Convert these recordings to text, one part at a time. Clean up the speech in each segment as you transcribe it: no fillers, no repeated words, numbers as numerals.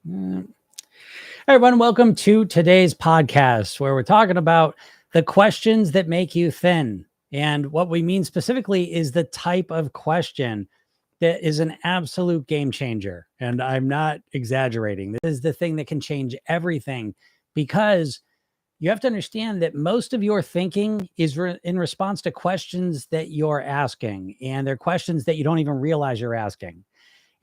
Mm. Hey, everyone, welcome to today's podcast where we're talking about the questions that make you thin. And what we mean specifically is the type of question that is an absolute game changer. And I'm not exaggerating. This is the thing that can change everything because you have to understand that most of your thinking is in response to questions that you're asking. And they're questions that you don't even realize you're asking.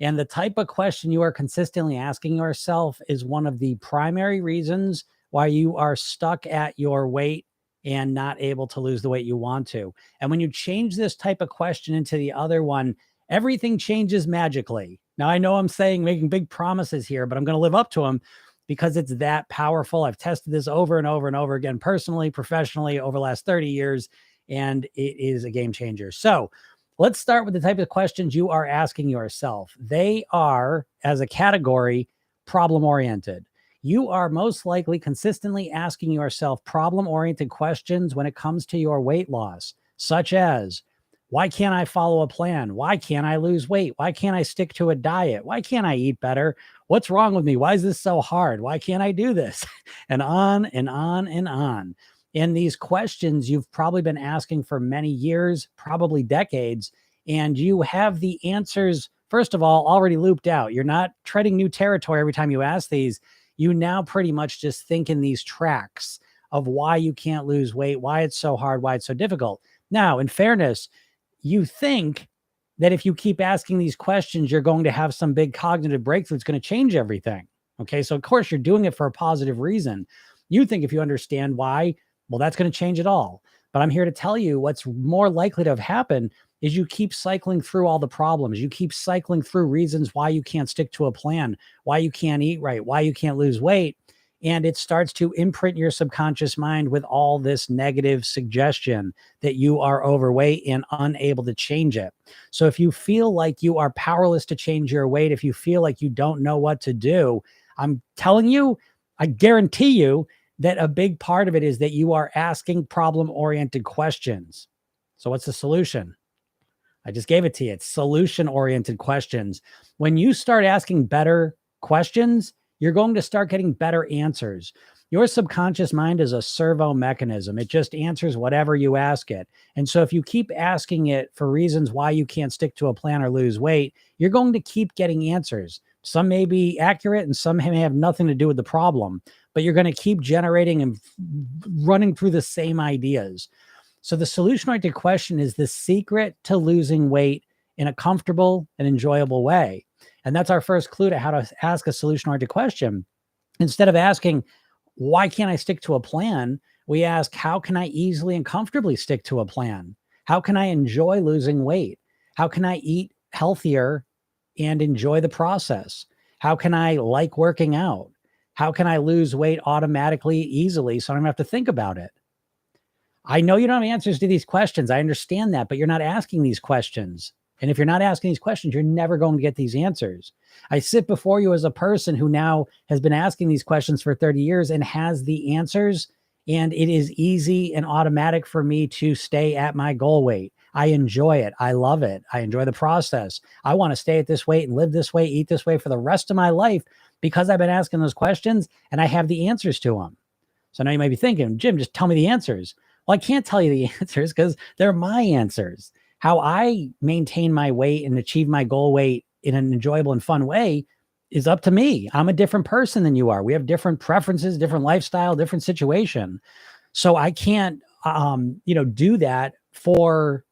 And the type of question you are consistently asking yourself is one of the primary reasons why you are stuck at your weight and not able to lose the weight you want to. And when you change this type of question into the other one, everything changes magically. Now, I know I'm saying making big promises here, but I'm going to live up to them because it's that powerful. I've tested this over and over and over again, personally, professionally, over the last 30 years, and it is a game changer. So, let's start with the type of questions you are asking yourself. They are, as a category, problem oriented. You are most likely consistently asking yourself problem oriented questions when it comes to your weight loss, such as, why can't I follow a plan? Why can't I lose weight? Why can't I stick to a diet? Why can't I eat better? What's wrong with me? Why is this so hard? Why can't I do this? And on and on and on. And these questions you've probably been asking for many years, probably decades, and you have the answers, first of all, already looped out. You're not treading new territory every time you ask these. You now pretty much just think in these tracks of why you can't lose weight, why it's so hard, why it's so difficult. Now, in fairness, you think that if you keep asking these questions, you're going to have some big cognitive breakthrough. It's going to change everything. Okay. So, of course, you're doing it for a positive reason. You think if you understand why, well, that's going to change it all. But I'm here to tell you what's more likely to have happened is you keep cycling through all the problems. You keep cycling through reasons why you can't stick to a plan, why you can't eat right, why you can't lose weight. And it starts to imprint your subconscious mind with all this negative suggestion that you are overweight and unable to change it. So if you feel like you are powerless to change your weight, if you feel like you don't know what to do, I'm telling you, I guarantee you that a big part of it is that you are asking problem-oriented questions. So what's the solution? I just gave it to you. It's solution-oriented questions. When you start asking better questions, you're going to start getting better answers. Your subconscious mind is a servo mechanism. It just answers whatever you ask it. And so if you keep asking it for reasons why you can't stick to a plan or lose weight, you're going to keep getting answers. Some may be accurate and some may have nothing to do with the problem, but you're going to keep generating and running through the same ideas. So the solution-oriented question is the secret to losing weight in a comfortable and enjoyable way. And that's our first clue to how to ask a solution-oriented question. Instead of asking, why can't I stick to a plan? We ask, how can I easily and comfortably stick to a plan? How can I enjoy losing weight? How can I eat healthier and enjoy the process? How can I like working out? How can I lose weight automatically, easily, so I don't have to think about it? I know you don't have answers to these questions. I understand that, but you're not asking these questions. And if you're not asking these questions, you're never going to get these answers. I sit before you as a person who now has been asking these questions for 30 years and has the answers. And it is easy and automatic for me to stay at my goal weight. I enjoy it. I love it. I enjoy the process. I want to stay at this weight and live this way, eat this way for the rest of my life because I've been asking those questions and I have the answers to them. So now you might be thinking, Jim, just tell me the answers. Well, I can't tell you the answers because they're my answers. How I maintain my weight and achieve my goal weight in an enjoyable and fun way is up to me. I'm a different person than you are. We have different preferences, different lifestyle, different situation. So I can't, do that for,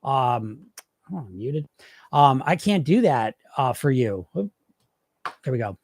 I'm muted. I can't do that for you. Oop, there we go.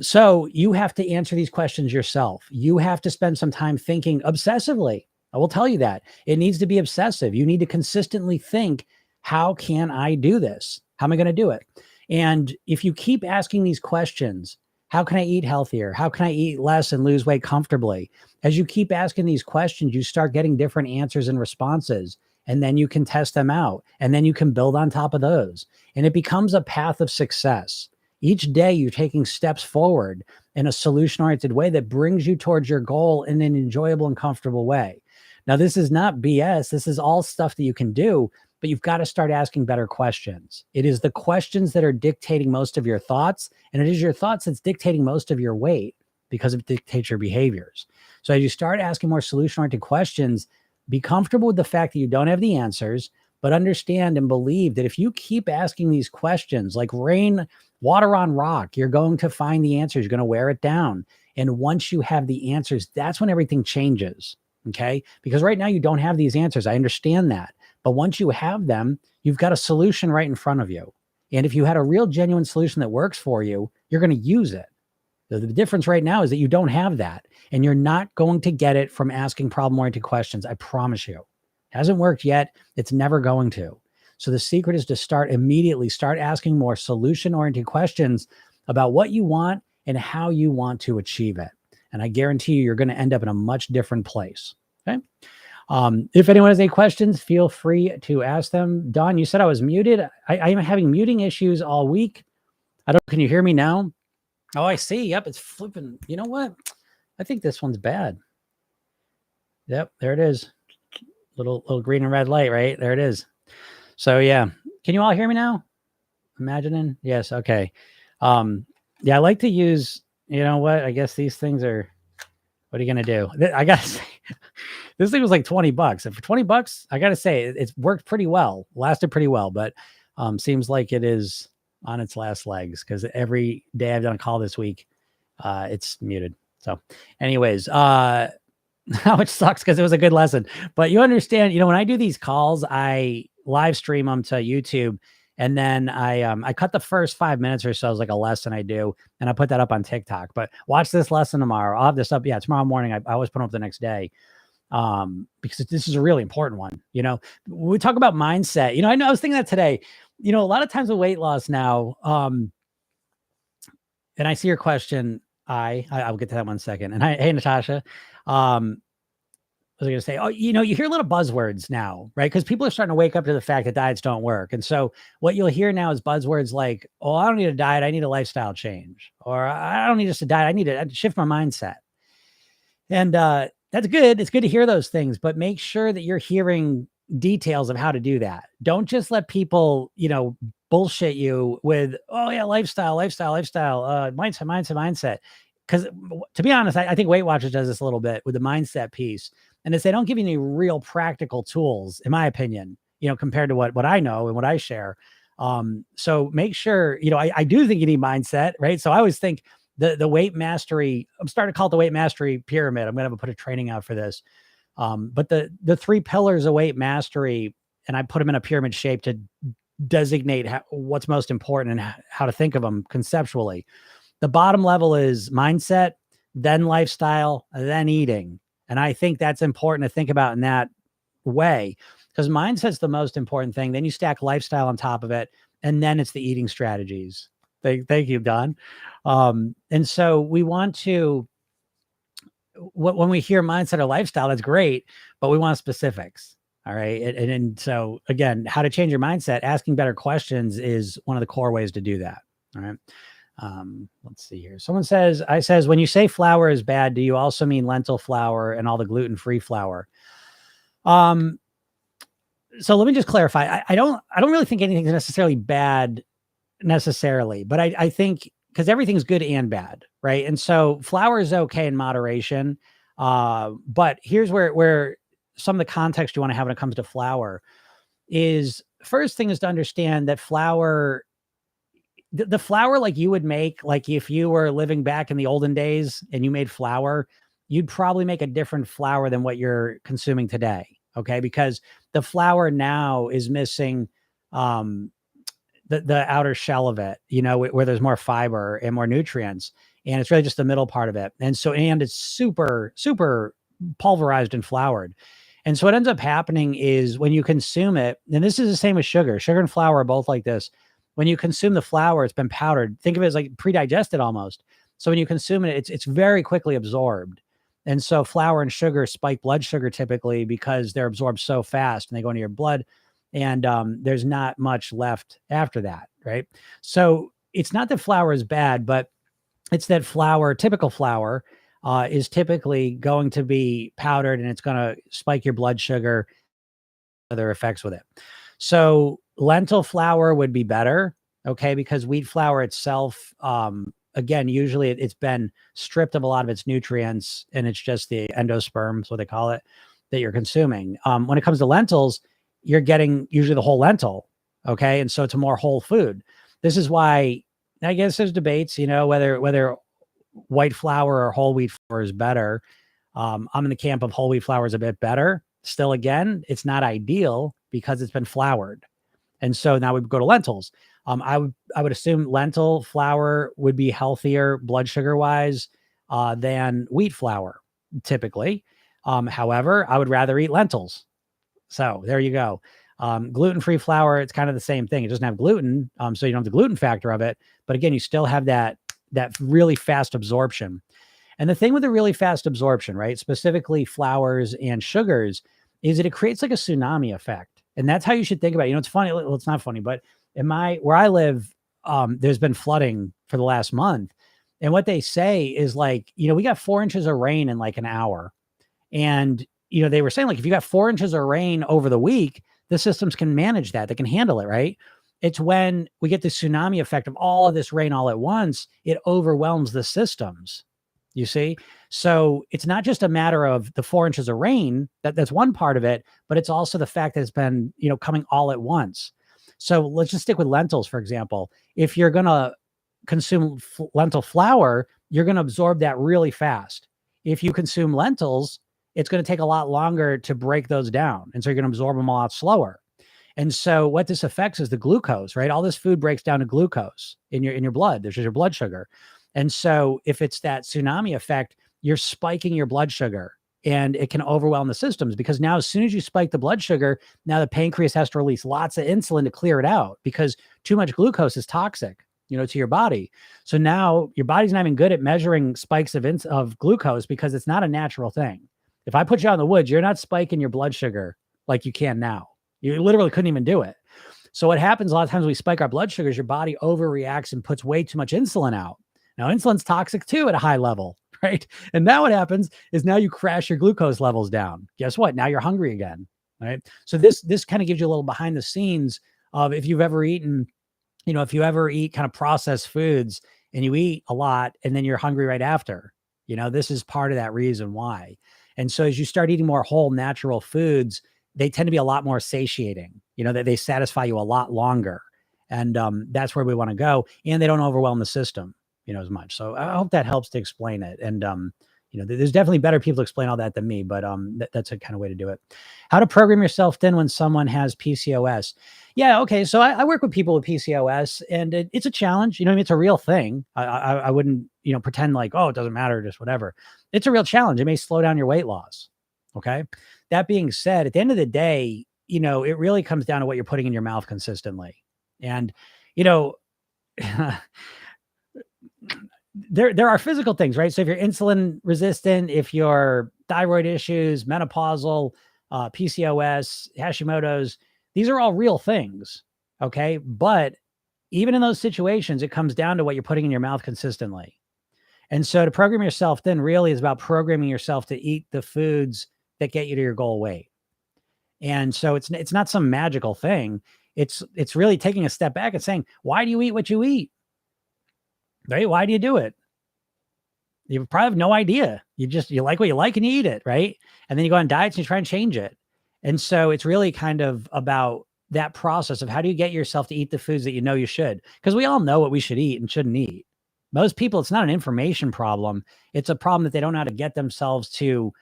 So you have to answer these questions yourself. You have to spend some time thinking obsessively. I will tell you that it needs to be obsessive. You need to consistently think, how can I do this? How am I going to do it? And if you keep asking these questions, how can I eat healthier? How can I eat less and lose weight comfortably? As you keep asking these questions, you start getting different answers and responses, and then you can test them out, and then you can build on top of those. And it becomes a path of success. Each day you're taking steps forward in a solution-oriented way that brings you towards your goal in an enjoyable and comfortable way. Now, this is not BS. This is all stuff that you can do. but you've got to start asking better questions. It is the questions that are dictating most of your thoughts, and it is your thoughts that's dictating most of your weight because it dictates your behaviors. So as you start asking more solution-oriented questions, be comfortable with the fact that you don't have the answers, but understand and believe that if you keep asking these questions, like rain, water on rock, you're going to find the answers. You're going to wear it down. And once you have the answers, that's when everything changes. Okay. Because right now you don't have these answers. I understand that. But once you have them, you've got a solution right in front of you. And if you had a real genuine solution that works for you, you're going to use it. The difference right now is that you don't have that, and you're not going to get it from asking problem-oriented questions. I promise you. Hasn't worked yet. It's never going to. So the secret is to start asking more solution-oriented questions about what you want and how you want to achieve it. And I guarantee you're going to end up in a much different place. Okay. If anyone has any questions, feel free to ask them. Dawn, you said I was muted. I am having muting issues all week. Can you hear me now? Oh, I see. Yep, it's flipping. You know what? I think this one's bad. Yep, there it is. Little green and red light, right? There it is. So yeah. Can you all hear me now? Imagining? Yes, okay. Yeah, I like to use, you know what? I guess these things are, what are you gonna do? I gotta say, this thing was like $20. And for $20, I gotta say, it's worked pretty well, lasted pretty well, but seems like it is on its last legs, because every day I've done a call this week, it's muted. So anyways, which sucks because it was a good lesson, but you understand, when I do these calls, I live stream them to YouTube, and then I cut the first 5 minutes or so as like a lesson I do, and I put that up on TikTok. But watch this lesson tomorrow. I'll have this up. Yeah, tomorrow morning. I always put them up the next day. Because this is a really important one. We talk about mindset. I was thinking that today. A lot of times with weight loss now, and I see your question. I'll get to that in 1 second. And hey, Natasha, was I going to say, you hear a lot of buzzwords now, right? Because people are starting to wake up to the fact that diets don't work. And so what you'll hear now is buzzwords like, oh, I don't need a diet. I need a lifestyle change. Or I don't need just a diet. I need to shift my mindset. And that's good. It's good to hear those things, but make sure that you're hearing details of how to do that. Don't just let people, bullshit you with, oh yeah, lifestyle, mindset. Because to be honest, I think Weight Watchers does this a little bit with the mindset piece. And they don't give you any real practical tools, in my opinion, compared to what I know and what I share. So make sure, I do think you need mindset, right? So I always think the weight mastery, I'm starting to call it the weight mastery pyramid. I'm going to put a training out for this. But the 3 pillars of weight mastery, and I put them in a pyramid shape to designate what's most important and how to think of them conceptually. The bottom level is mindset, then lifestyle, then eating. And I think that's important to think about in that way, because mindset's the most important thing. Then you stack lifestyle on top of it, and then it's the eating strategies. Thank you, Don. And so we want to, when we hear mindset or lifestyle, that's great, but we want specifics. All right. And so again, how to change your mindset, asking better questions is one of the core ways to do that. All right. Let's see here. Someone says, when you say flour is bad, do you also mean lentil flour and all the gluten-free flour? So let me just clarify. I don't really think anything's necessarily bad necessarily, but I think, because everything's good and bad, right? And so flour is okay in moderation. But here's where some of the context you want to have when it comes to flour is, first thing is to understand that flour, the flour like you would make, like if you were living back in the olden days and you made flour, you'd probably make a different flour than what you're consuming today. Okay. Because the flour now is missing, the outer shell of it, where there's more fiber and more nutrients, and it's really just the middle part of it. And it's super, super pulverized and floured. And so what ends up happening is when you consume it, and this is the same with sugar and flour are both like this. When you consume the flour, it's been powdered. Think of it as like pre-digested almost. So when you consume it, it's very quickly absorbed. And so flour and sugar spike blood sugar typically because they're absorbed so fast and they go into your blood. And there's not much left after that, right? So it's not that flour is bad, but it's that typical flour, is typically going to be powdered, and it's going to spike your blood sugar, other effects with it. So lentil flour would be better, okay, because wheat flour itself, again, usually it's been stripped of a lot of its nutrients, and it's just the endosperm, so they call it, that you're consuming. When it comes to lentils, you're getting usually the whole lentil, okay, and so it's a more whole food. This is why I guess there's debates, whether white flour or whole wheat flour is better. I'm in the camp of whole wheat flour is a bit better. Still, again, it's not ideal because it's been floured. And so now we go to lentils. I would assume lentil flour would be healthier blood sugar wise than wheat flour typically. However, I would rather eat lentils. So there you go. Gluten-free flour, it's kind of the same thing. It doesn't have gluten, so you don't have the gluten factor of it. But again, you still have that really fast absorption. And the thing with the really fast absorption, right, specifically flours and sugars, is that it creates like a tsunami effect. And that's how you should think about it. It's funny. Well, it's not funny, but where I live, there's been flooding for the last month. And what they say is like, we got 4 inches of rain in like an hour. And, they were saying like, if you got 4 inches of rain over the week, the systems can manage that. They can handle it, right? It's when we get the tsunami effect of all of this rain all at once, it overwhelms the systems. You see? So it's not just a matter of the 4 inches of rain, that's one part of it, but it's also the fact that it's been, coming all at once. So let's just stick with lentils, for example. If you're going to consume lentil flour, you're going to absorb that really fast. If you consume lentils, it's going to take a lot longer to break those down. And so you're going to absorb them a lot slower. And so what this affects is the glucose, right? All this food breaks down to glucose in your blood. There's your blood sugar. And so if it's that tsunami effect, you're spiking your blood sugar and it can overwhelm the systems, because now as soon as you spike the blood sugar, now the pancreas has to release lots of insulin to clear it out, because too much glucose is toxic, to your body. So now your body's not even good at measuring spikes of glucose, because it's not a natural thing. If I put you out in the woods, you're not spiking your blood sugar like you can now. You literally couldn't even do it. So what happens a lot of times when we spike our blood sugars, your body overreacts and puts way too much insulin out. Now, insulin's toxic too at a high level, right? And now what happens is now you crash your glucose levels down. Guess what? Now you're hungry again, right? So this kind of gives you a little behind the scenes of if you've ever eaten, if you ever eat kind of processed foods and you eat a lot and then you're hungry right after, this is part of that reason why. And so as you start eating more whole natural foods, they tend to be a lot more satiating, that they satisfy you a lot longer. And that's where we want to go. And they don't overwhelm the system, as much. So I hope that helps to explain it. And, there's definitely better people to explain all that than me, but that's a kind of way to do it. How to program yourself thin when someone has PCOS. Yeah. Okay. So I work with people with PCOS, and it's a challenge. It's a real thing. I wouldn't, pretend like, oh, it doesn't matter, just whatever. It's a real challenge. It may slow down your weight loss. Okay. That being said, at the end of the day, it really comes down to what you're putting in your mouth consistently. And, there are physical things, right? So if you're insulin resistant, if you're thyroid issues, menopausal, PCOS, Hashimoto's, these are all real things. Okay. But even in those situations, it comes down to what you're putting in your mouth consistently. And so to program yourself thin really is about programming yourself to eat the foods that get you to your goal weight. And so it's not some magical thing. It's really taking a step back and saying, why do you eat what you eat? Right? Why do you do it? You probably have no idea. You like what you like and you eat it, right? And then you go on diets and you try and change it. And so it's really kind of about that process of how do you get yourself to eat the foods that you should? Because we all know what we should eat and shouldn't eat. Most people, it's not an information problem. It's a problem that they don't know how to get themselves to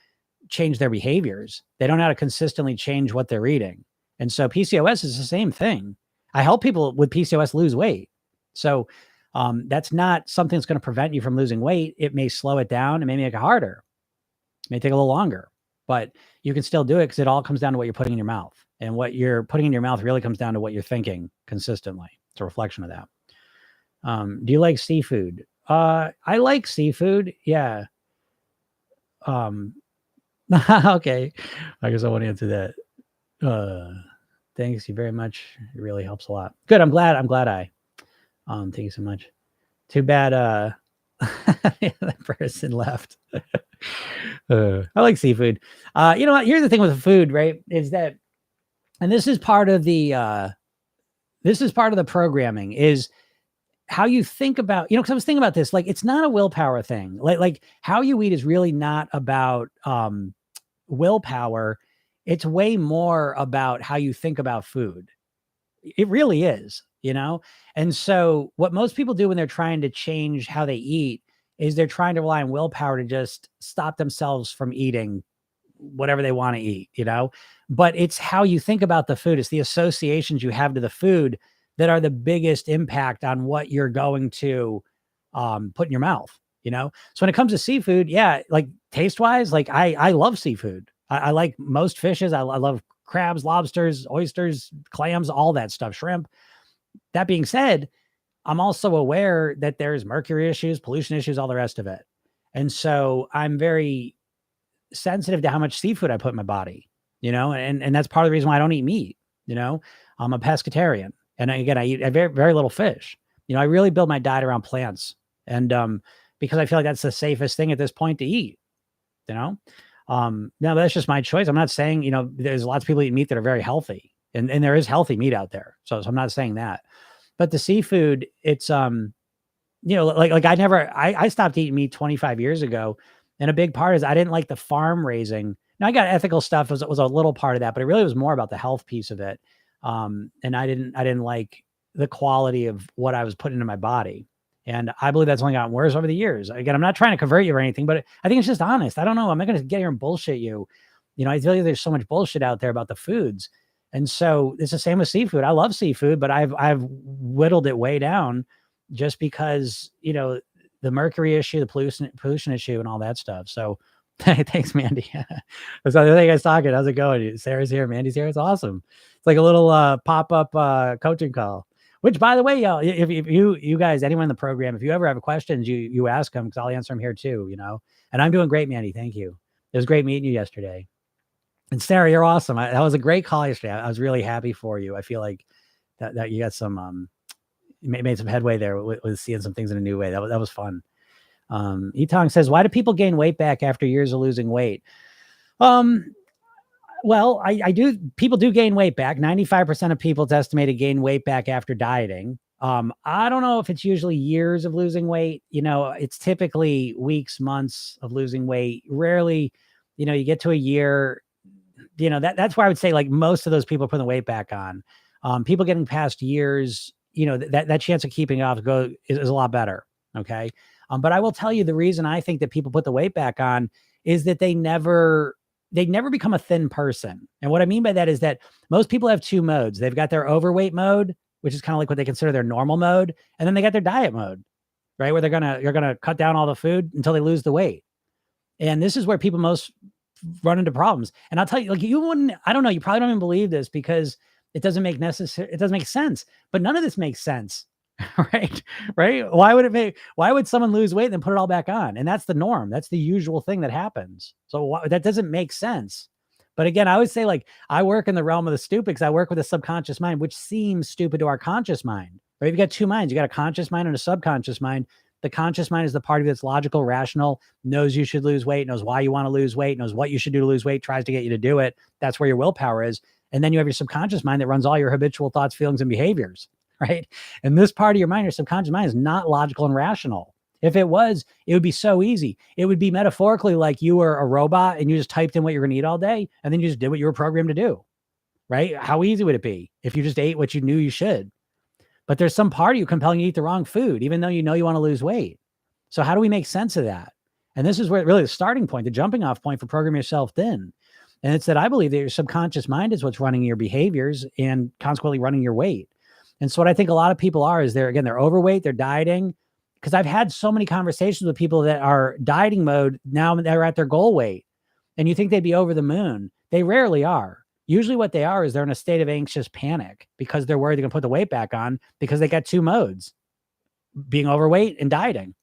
change their behaviors. They don't know how to consistently change what they're eating. And so PCOS is the same thing. I help people with PCOS lose weight. So that's not something that's going to prevent you from losing weight. It may slow it down. It may make it harder. It may take a little longer, but you can still do it because it all comes down to what you're putting in your mouth. And what you're putting in your mouth really comes down to what you're thinking consistently. It's a reflection of that. Do you like seafood? I like seafood. Yeah. Okay. I guess I won't answer that. Thanks you very much. It really helps a lot. Good. I'm glad I, thank you so much. Too bad, that person left. I like seafood. You know what? Here's the thing with food, right? Is that And this is part of the programming, is how you think about, because I was thinking about this, like, it's not a willpower thing. Like how you eat is really not about willpower. It's way more about how you think about food. It really is. And so what most people do when they're trying to change how they eat is they're trying to rely on willpower to just stop themselves from eating whatever they want to eat. But it's how you think about the food. It's the associations you have to the food that are the biggest impact on what you're going to put in your mouth. So when it comes to seafood, yeah, like taste wise, like I love seafood. I like most fishes. I love crabs, lobsters, oysters, clams, all that stuff, shrimp. That being said, I'm also aware that there's mercury issues, pollution issues, all the rest of it. And so I'm very sensitive to how much seafood I put in my body, and that's part of the reason why I don't eat meat. I'm a pescatarian. And again, I eat very, very little fish. I really build my diet around plants. And because I feel like that's the safest thing at this point to eat, you know? Now that's just my choice. I'm not saying, there's lots of people eat meat that are very healthy, and there is healthy meat out there. So I'm not saying that. But the seafood, it's like I stopped eating meat 25 years ago. And a big part is I didn't like the farm raising. Now I got ethical stuff was a little part of that, but it really was more about the health piece of it. And I didn't like the quality of what I was putting into my body. And I believe that's only gotten worse over the years. Again, I'm not trying to convert you or anything, but I think it's just honest. I don't know. I'm not going to get here and bullshit you. I feel like there's so much bullshit out there about the foods. And so it's the same with seafood. I love seafood, but I've whittled it way down just because, the mercury issue, the pollution issue and all that stuff. So thanks, Mandy. That's the other thing I was talking. How's it going? Sarah's here. Mandy's here. It's awesome. It's like a little pop-up coaching call. Which, by the way, y'all, if you guys, anyone in the program, if you ever have questions, you ask them, because I'll answer them here too. And I'm doing great, Mandy. Thank you. It was great meeting you yesterday. And Sarah, you're awesome. That was a great call yesterday. I was really happy for you. I feel like that you got some made some headway there with seeing some things in a new way. That was fun. Etong says, why do people gain weight back after years of losing weight? Well, people do gain weight back. 95% of people, it's estimated, gain weight back after dieting. I don't know if it's usually years of losing weight. It's typically weeks, months of losing weight. Rarely, you get to a year, that's why I would say, like, most of those people put the weight back on. People getting past years, that chance of keeping it off is a lot better. Okay. But I will tell you, the reason I think that people put the weight back on is that they never become a thin person. And what I mean by that is that most people have two modes. They've got their overweight mode, which is kind of like what they consider their normal mode. And then they got their diet mode, right? Where you're going to cut down all the food until they lose the weight. And this is where people most run into problems. And I'll tell you, like, I don't know, you probably don't even believe this because it doesn't make sense, but none of this makes sense. Right. Why would someone lose weight and then put it all back on? And that's the norm. That's the usual thing that happens. So that doesn't make sense. But again, I always say, like, I work in the realm of the stupid because I work with a subconscious mind, which seems stupid to our conscious mind. Right? You've got two minds. You got a conscious mind and a subconscious mind. The conscious mind is the part of that's logical, rational, knows you should lose weight, knows why you want to lose weight, knows what you should do to lose weight, tries to get you to do it. That's where your willpower is. And then you have your subconscious mind that runs all your habitual thoughts, feelings, and behaviors. Right. And this part of your mind, your subconscious mind, is not logical and rational. If it was, it would be so easy. It would be metaphorically like you were a robot and you just typed in what you're going to eat all day. And then you just did what you were programmed to do. Right. How easy would it be if you just ate what you knew you should? But there's some part of you compelling you to eat the wrong food, even though you know you want to lose weight. So how do we make sense of that? And this is where really the starting point, the jumping off point for programming yourself thin. And it's that I believe that your subconscious mind is what's running your behaviors and consequently running your weight. And so what I think a lot of people is they're overweight, they're dieting. Because I've had so many conversations with people that are dieting mode now, they're at their goal weight. And you think they'd be over the moon. They rarely are. Usually what they are is they're in a state of anxious panic because they're worried they're going to put the weight back on because they got two modes, being overweight and dieting.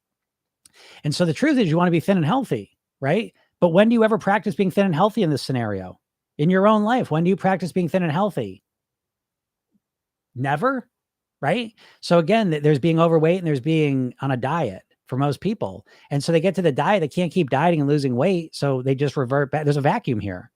And so the truth is you want to be thin and healthy, right? But when do you ever practice being thin and healthy in this scenario? In your own life, when do you practice being thin and healthy? Never, right? So again, there's being overweight and there's being on a diet for most people. And so they get to the diet, they can't keep dieting and losing weight. So they just revert back. There's a vacuum here.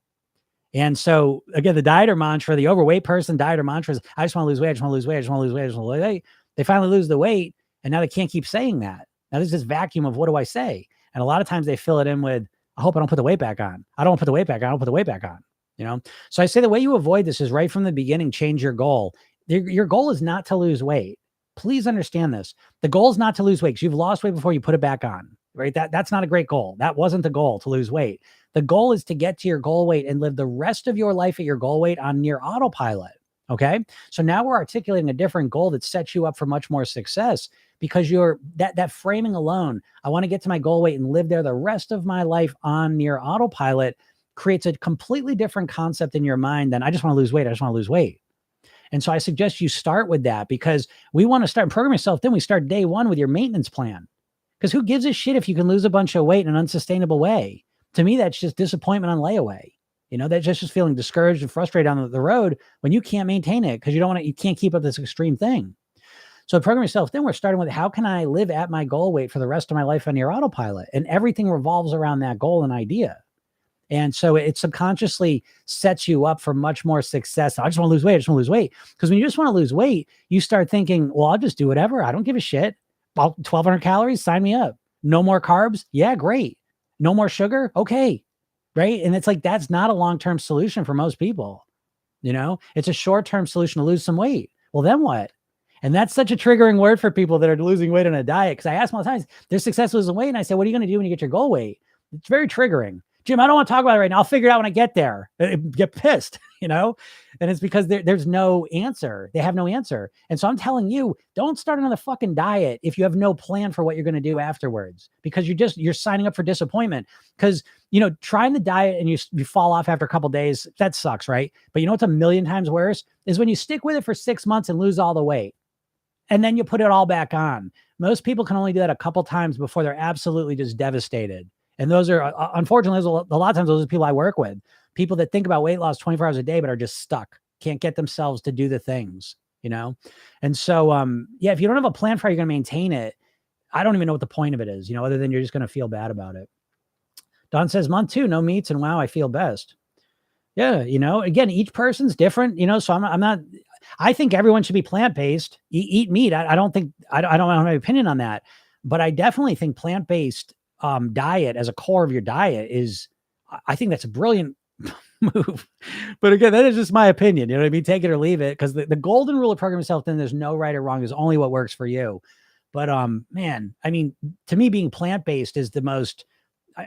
And so again, the dieter mantra, the overweight person dieter mantra is, I just want to lose weight. I just want to lose weight. I just want to lose weight. I just want to lose weight. They finally lose the weight. And now they can't keep saying that. Now there's this vacuum of what do I say? And a lot of times they fill it in with, I hope I don't put the weight back on. I don't want to put the weight back on. I don't put the weight back on, you know? So I say the way you avoid this is right from the beginning, change your goal. Your goal is not to lose weight. Please understand this. The goal is not to lose weight because you've lost weight before you put it back on, right? That's not a great goal. That wasn't the goal, to lose weight. The goal is to get to your goal weight and live the rest of your life at your goal weight on near autopilot. Okay. So now we're articulating a different goal that sets you up for much more success because you're that framing alone. I want to get to my goal weight and live there the rest of my life on near autopilot creates a completely different concept in your mind than I just want to lose weight. I just want to lose weight. And so I suggest you start with that because we want to start program yourself. Then we start day one with your maintenance plan because who gives a shit if you can lose a bunch of weight in an unsustainable way? To me, that's just disappointment on layaway. You know, that's just feeling discouraged and frustrated on the road when you can't maintain it because you can't keep up this extreme thing. So program yourself. Then we're starting with how can I live at my goal weight for the rest of my life on your autopilot? And everything revolves around that goal and idea. And so it subconsciously sets you up for much more success. I just want to lose weight. I just want to lose weight. Because when you just want to lose weight, you start thinking, well, I'll just do whatever. I don't give a shit. 1,200 calories, sign me up. No more carbs. Yeah, great. No more sugar. Okay. Right. And it's like, that's not a long-term solution for most people. You know, it's a short-term solution to lose some weight. Well, then what? And that's such a triggering word for people that are losing weight on a diet. Cause I ask them all the time, they're successful losing weight. And I say, what are you going to do when you get your goal weight? It's very triggering. Jim, I don't want to talk about it right now. I'll figure it out when I get there. Get pissed, you know? And it's because there's no answer. They have no answer. And so I'm telling you, don't start another fucking diet if you have no plan for what you're going to do afterwards, because you're signing up for disappointment. Because, you know, trying the diet and you fall off after a couple of days, that sucks, right? But you know what's a million times worse is when you stick with it for 6 months and lose all the weight. And then you put it all back on. Most people can only do that a couple times before they're absolutely just devastated. And those are, unfortunately, a lot of times those are people I work with, people that think about weight loss 24 hours a day, but are just stuck, can't get themselves to do the things, you know? And so, yeah, if you don't have a plan for how you're going to maintain it, I don't even know what the point of it is, you know, other than you're just going to feel bad about it. Don says, month 2, no meats. And wow, I feel best. Yeah. You know, again, each person's different, you know, so I'm not, I think everyone should be plant-based, eat meat. I don't have an opinion on that, but I definitely think plant-based diet as a core of your diet I think that's a brilliant move. But again, that is just my opinion. You know what I mean? Take it or leave it. Because the golden rule of program yourself, then there's no right or wrong. There's only what works for you. But man, I mean, to me, being plant-based is the most,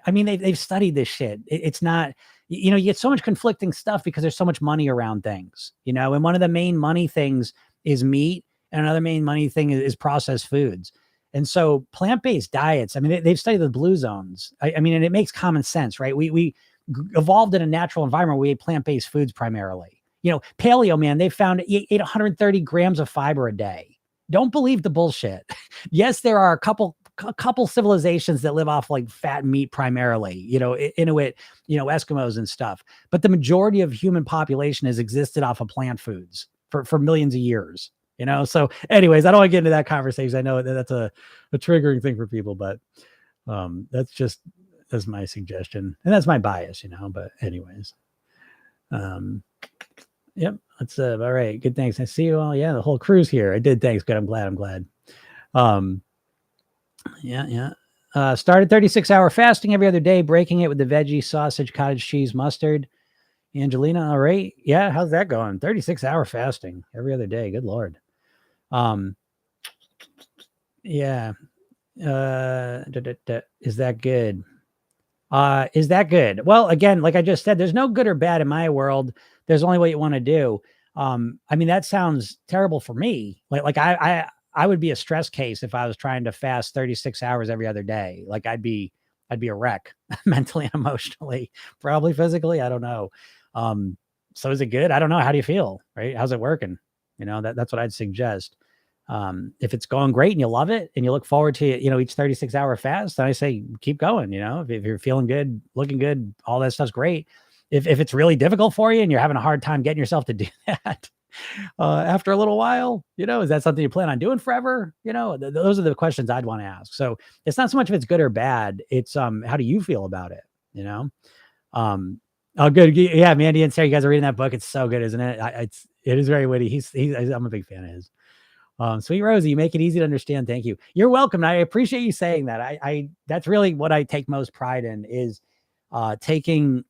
I mean, they've studied this shit. It's not, you know, you get so much conflicting stuff because there's so much money around things, you know, and one of the main money things is meat. And another main money thing is processed foods. And so plant-based diets, I mean, they've studied the blue zones. I mean, and it makes common sense, right? We evolved in a natural environment. We ate plant-based foods primarily. You know, paleo, man, they found ate 130 grams of fiber a day. Don't believe the bullshit. Yes, there are a couple civilizations that live off like fat meat primarily, you know, Inuit, you know, Eskimos and stuff. But the majority of human population has existed off of plant foods for millions of years. You know, so anyways, I don't want to get into that conversation. I know that's a triggering thing for people, but that's my suggestion. And that's my bias, you know, but anyways. Yep. That's all right. Good. Thanks. I see you all. Yeah. The whole crew's here. I did. Thanks. Good. I'm glad. Yeah. Started 36-hour fasting every other day, breaking it with the veggie, sausage, cottage cheese, mustard. Angelina. All right. Yeah. How's that going? 36-hour fasting every other day. Good Lord. Yeah. Is that good? Is that good? Well, again, like I just said, there's no good or bad in my world. There's only what you want to do. I mean, that sounds terrible for me. Like I would be a stress case if I was trying to fast 36 hours every other day. Like I'd be a wreck mentally and emotionally, probably physically. I don't know. So is it good? I don't know. How do you feel? Right? How's it working? You know, that's what I'd suggest. If it's going great and you love it and you look forward to, you know, each 36-hour fast, then I say, keep going. You know, if you're feeling good, looking good, all that stuff's great. If it's really difficult for you and you're having a hard time getting yourself to do that, after a little while, you know, is that something you plan on doing forever? You know, those are the questions I'd want to ask. So it's not so much if it's good or bad. It's, how do you feel about it? You know? Oh, good. Yeah, Mandy and Sarah, you guys are reading that book. It's so good, isn't it? It is very witty. I'm a big fan of his. Sweet Rosie, you make it easy to understand. Thank you. You're welcome. I appreciate you saying that. That's really what I take most pride in is taking,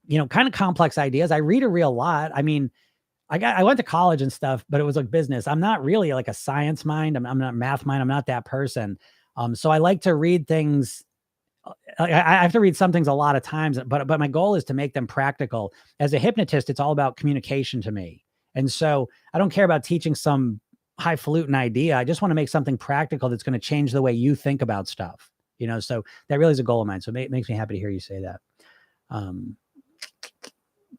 kind of complex ideas. I read a real lot. I mean, I went to college and stuff, but it was like business. I'm not really like a science mind. I'm not a math mind. I'm not that person. So I like to read things. I have to read some things a lot of times, but my goal is to make them practical. As a hypnotist, it's all about communication to me. And so I don't care about teaching some highfalutin idea. I just want to make something practical that's going to change the way you think about stuff. So that really is a goal of mine. So it makes me happy to hear you say that.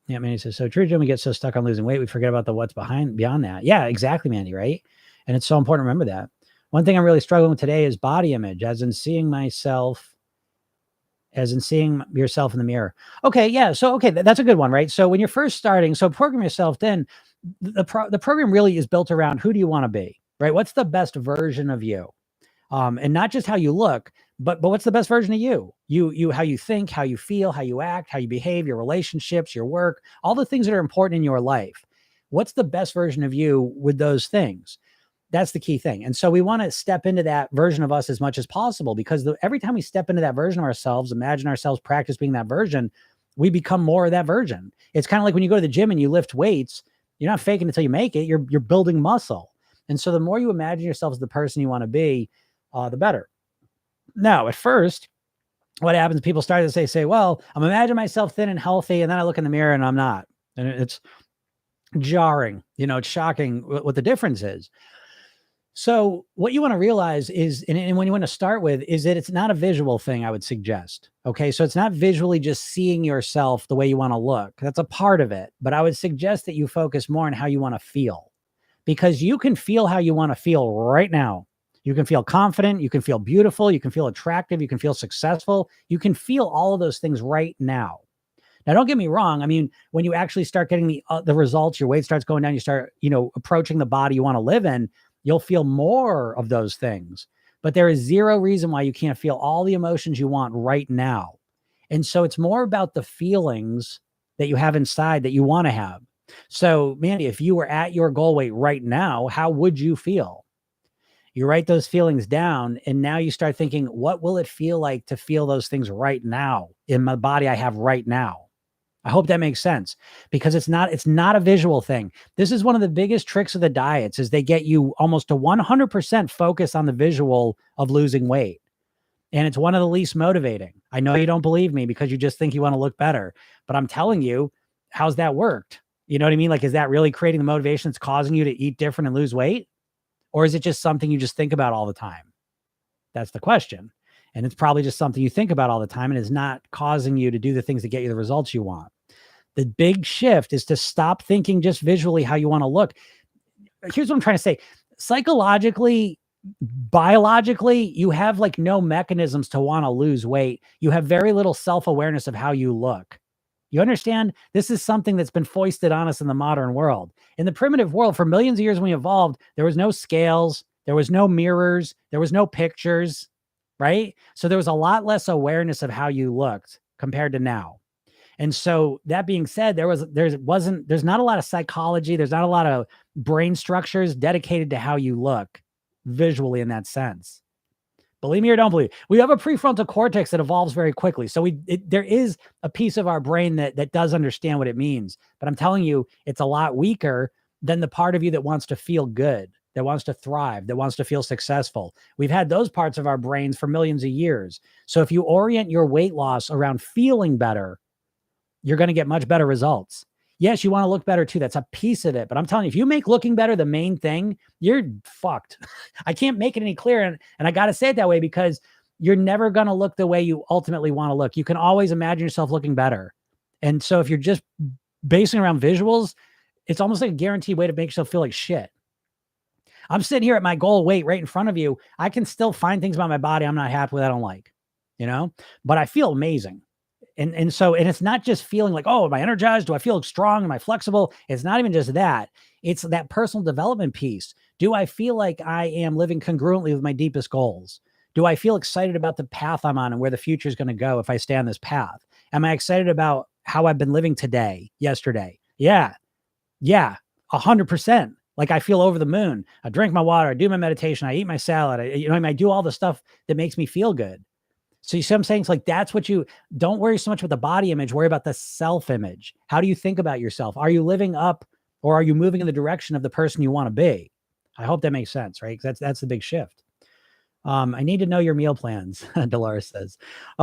Yeah, Mandy says, so true, Jim, we get so stuck on losing weight, we forget about the what's beyond that. Yeah, exactly, Mandy, right? And it's so important to remember that. One thing I'm really struggling with today is body image, as in seeing yourself in the mirror. Okay, yeah, so that's a good one, right? So when you're first starting, so program yourself then, the program really is built around who do you want to be, right? What's the best version of you? And not just how you look, but what's the best version of you? You, how you think, how you feel, how you act, how you behave, your relationships, your work, all the things that are important in your life. What's the best version of you with those things? That's the key thing. And so we want to step into that version of us as much as possible, because every time we step into that version of ourselves, imagine ourselves practice being that version, we become more of that version. It's kind of like when you go to the gym and you lift weights, you're not faking it until you make it. You're building muscle. And so the more you imagine yourself as the person you want to be, the better. Now, at first, what happens, people start to say, well, I'm imagining myself thin and healthy, and then I look in the mirror and I'm not. And it's jarring, it's shocking what the difference is. So what you want to realize is, and when you want to start with, is that it's not a visual thing, I would suggest. Okay. So it's not visually just seeing yourself the way you want to look. That's a part of it. But I would suggest that you focus more on how you want to feel, because you can feel how you want to feel right now. You can feel confident. You can feel beautiful. You can feel attractive. You can feel successful. You can feel all of those things right now. Now, don't get me wrong. I mean, when you actually start getting the results, your weight starts going down, you start, approaching the body you want to live in, you'll feel more of those things. But there is zero reason why you can't feel all the emotions you want right now. And so it's more about the feelings that you have inside that you want to have. So, Mandy, if you were at your goal weight right now, how would you feel? You write those feelings down, and now you start thinking, what will it feel like to feel those things right now in my body I have right now? I hope that makes sense, because it's not a visual thing. This is one of the biggest tricks of the diets, is they get you almost to 100% focus on the visual of losing weight. And it's one of the least motivating. I know you don't believe me because you just think you want to look better, but I'm telling you, how's that worked? You know what I mean? Like, is that really creating the motivation that's causing you to eat different and lose weight? Or is it just something you just think about all the time? That's the question. And it's probably just something you think about all the time and is not causing you to do the things that get you the results you want. The big shift is to stop thinking just visually how you want to look. Here's what I'm trying to say. Psychologically, biologically, you have like no mechanisms to want to lose weight. You have very little self-awareness of how you look. You understand? This is something that's been foisted on us in the modern world. In the primitive world, for millions of years when we evolved, there was no scales, there was no mirrors, there was no pictures, right? So there was a lot less awareness of how you looked compared to now. And so that being said, there's not a lot of psychology. There's not a lot of brain structures dedicated to how you look visually in that sense. Believe me or don't believe, we have a prefrontal cortex that evolves very quickly. So there is a piece of our brain that does understand what it means. But I'm telling you, it's a lot weaker than the part of you that wants to feel good, that wants to thrive, that wants to feel successful. We've had those parts of our brains for millions of years. So if you orient your weight loss around feeling better, you're going to get much better results. Yes, you want to look better too. That's a piece of it. But I'm telling you, if you make looking better the main thing, you're fucked. I can't make it any clearer. And I got to say it that way because you're never going to look the way you ultimately want to look. You can always imagine yourself looking better. And so if you're just basing around visuals, it's almost like a guaranteed way to make yourself feel like shit. I'm sitting here at my goal weight right in front of you. I can still find things about my body I'm not happy with, I don't like, but I feel amazing. And it's not just feeling like, oh, am I energized? Do I feel strong? Am I flexible? It's not even just that. It's that personal development piece. Do I feel like I am living congruently with my deepest goals? Do I feel excited about the path I'm on and where the future is going to go if I stay on this path? Am I excited about how I've been living today, yesterday. Yeah. Yeah. 100%. Like I feel over the moon. I drink my water. I do my meditation. I eat my salad. I do all the stuff that makes me feel good. So you see what I'm saying? It's like, that's what you don't worry so much with the body image, worry about the self image. How do you think about yourself? Are you living up or are you moving in the direction of the person you want to be? I hope that makes sense, right? Because that's the big shift. I need to know your meal plans, Dolores says.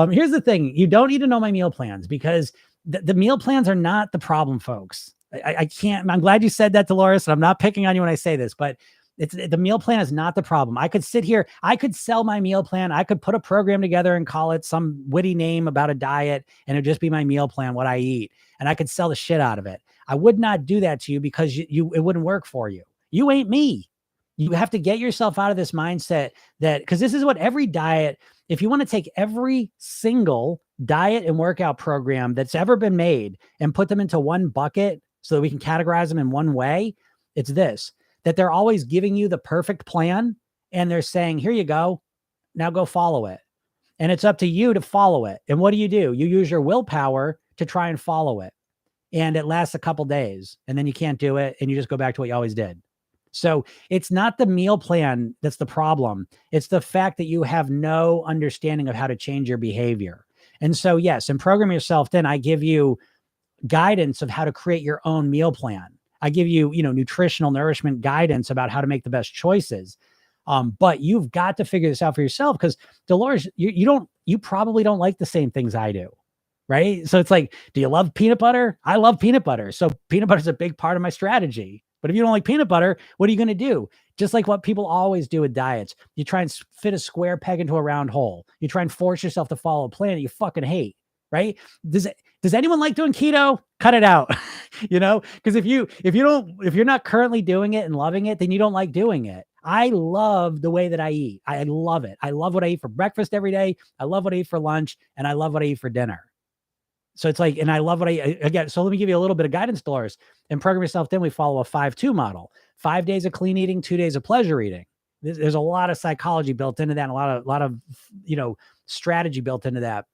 Here's the thing. You don't need to know my meal plans because the meal plans are not the problem, folks. I can't, I'm glad you said that, Dolores, and I'm not picking on you when I say this, but the meal plan is not the problem. I could sit here, I could sell my meal plan. I could put a program together and call it some witty name about a diet, and it'd just be my meal plan, what I eat. And I could sell the shit out of it. I would not do that to you because it wouldn't work for you. You ain't me. You have to get yourself out of this mindset that, because this is what every diet, if you want to take every single diet and workout program that's ever been made and put them into one bucket so that we can categorize them in one way, it's this, that they're always giving you the perfect plan and they're saying, here you go, now go follow it. And it's up to you to follow it. And what do? You use your willpower to try and follow it. And it lasts a couple days and then you can't do it. And you just go back to what you always did. So it's not the meal plan that's the problem. It's the fact that you have no understanding of how to change your behavior. And so, yes, in Program Yourself Thin, I give you guidance of how to create your own meal plan. I give you, nutritional nourishment guidance about how to make the best choices. But you've got to figure this out for yourself because Dolores, you probably don't like the same things I do. Right. So it's like, do you love peanut butter? I love peanut butter. So peanut butter is a big part of my strategy. But if you don't like peanut butter, what are you going to do? Just like what people always do with diets. You try and fit a square peg into a round hole. You try and force yourself to follow a plan that you fucking hate. Right. Does anyone like doing keto? Cut it out. Because if you're not currently doing it and loving it, then you don't like doing it. I love the way that I eat. I love it. I love what I eat for breakfast every day. I love what I eat for lunch, and I love what I eat for dinner. So it's like, and I love what again, so let me give you a little bit of guidance, Dolores. In Program Yourself Thin, we follow a 5-2 model, 5 days of clean eating, 2 days of pleasure eating. There's a lot of psychology built into that, and a lot of strategy built into that.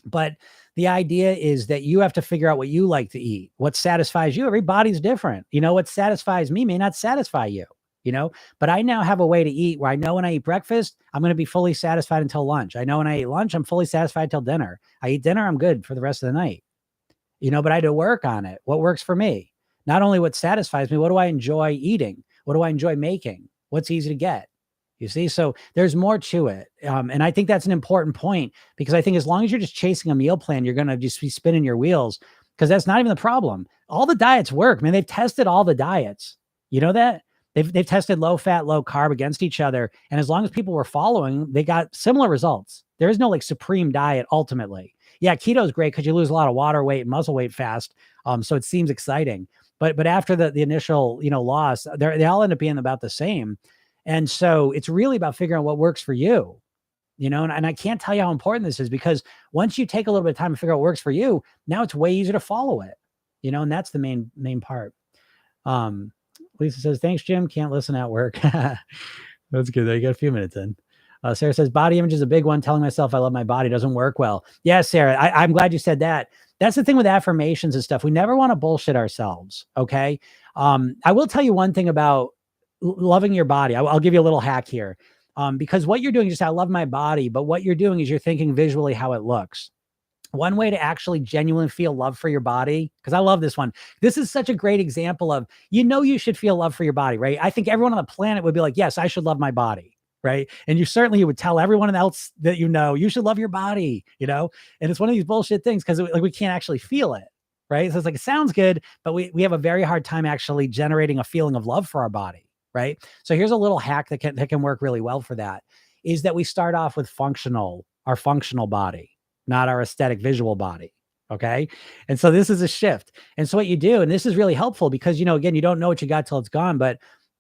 But the idea is that you have to figure out what you like to eat, what satisfies you. Everybody's different. What satisfies me may not satisfy you. But I now have a way to eat where I know when I eat breakfast, I'm going to be fully satisfied until lunch. I know when I eat lunch, I'm fully satisfied till dinner. I eat dinner, I'm good for the rest of the night. But I had to work on it. What works for me? Not only what satisfies me, what do I enjoy eating? What do I enjoy making? What's easy to get? You see? So there's more to it. And I think that's an important point because I think as long as you're just chasing a meal plan, you're going to just be spinning your wheels because that's not even the problem. All the diets work. They've tested all the diets. You know that? They've tested low fat, low carb against each other. And as long as people were following, they got similar results. There is no supreme diet ultimately. Yeah, keto is great because you lose a lot of water weight and muscle weight fast. So it seems exciting. But after the initial, loss, they all end up being about the same. And so it's really about figuring out what works for you, and I can't tell you how important this is because once you take a little bit of time to figure out what works for you, now it's way easier to follow it, and that's the main part. Lisa says, thanks, Jim. Can't listen at work. That's good. You got a few minutes in. Sarah says, body image is a big one. Telling myself I love my body doesn't work well. Yeah, Sarah, I'm glad you said that. That's the thing with affirmations and stuff. We never want to bullshit ourselves. Okay. I will tell you one thing about loving your body. I'll give you a little hack here. Because what you're doing is just, I love my body, but what you're doing is you're thinking visually how it looks. One way to actually genuinely feel love for your body, because I love this one. This is such a great example of, you should feel love for your body, right? I think everyone on the planet would be like, yes, I should love my body, right? And you would tell everyone else that you should love your body, and it's one of these bullshit things because we can't actually feel it, right? So it's like, it sounds good, but we have a very hard time actually generating a feeling of love for our body, right? So here's a little hack that can work really well for that, is that we start off with our functional body, not our aesthetic visual body. Okay. And so this is a shift. And so what you do, and this is really helpful because, again, you don't know what you got till it's gone, but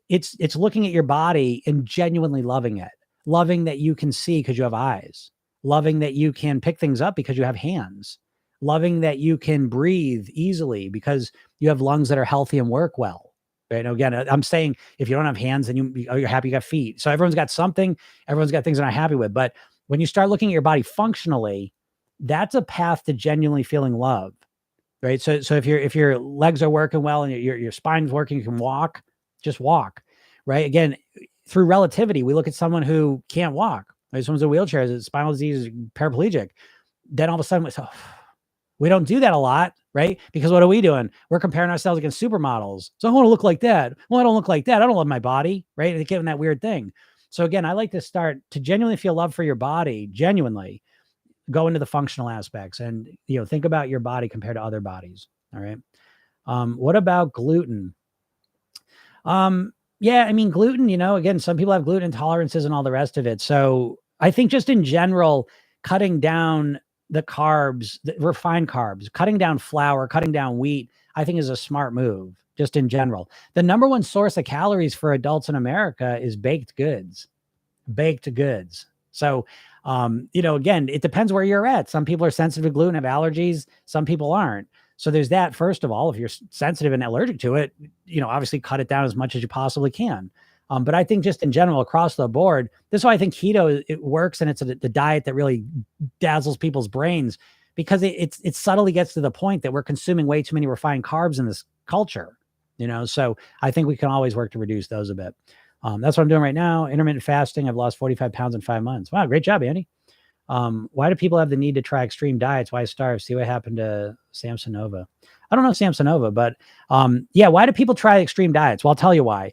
it's looking at your body and genuinely loving it, loving that you can see because you have eyes, loving that you can pick things up because you have hands, loving that you can breathe easily because you have lungs that are healthy and work well. Right. Now, again, I'm saying if you don't have hands, then you're happy you got feet. So everyone's got something, everyone's got things they're not happy with. But when you start looking at your body functionally, that's a path to genuinely feeling love. right? So if your legs are working well and your spine's working, you can walk, just walk, right? Again, through relativity, we look at someone who can't walk, right? Someone's in a wheelchair, has spinal disease, paraplegic. Then all of a sudden, we don't do that a lot, right? Because what are we doing? We're comparing ourselves against supermodels. So I want to look like that. Well, I don't look like that. I don't love my body, right? And getting that weird thing. So again, I like to start to genuinely feel love for your body, genuinely go into the functional aspects and, think about your body compared to other bodies. All right. What about gluten? Yeah, I mean, gluten, again, some people have gluten intolerances and all the rest of it. So I think just in general, cutting down the carbs, the refined carbs, cutting down flour, cutting down wheat, I think is a smart move just in general. The number one source of calories for adults in America is baked goods. So, again, it depends where you're at. Some people are sensitive to gluten, have allergies. Some people aren't. So there's that. First of all, if you're sensitive and allergic to it, obviously cut it down as much as you possibly can. But I think just in general, across the board, this is why I think keto, it works. And it's the diet that really dazzles people's brains because it subtly gets to the point that we're consuming way too many refined carbs in this culture, so I think we can always work to reduce those a bit. That's what I'm doing right now. Intermittent fasting. I've lost 45 pounds in 5 months. Wow. Great job, Andy. Why do people have the need to try extreme diets? Why starve? See what happened to Samsonova. I don't know Samsonova, but yeah. Why do people try extreme diets? Well, I'll tell you why.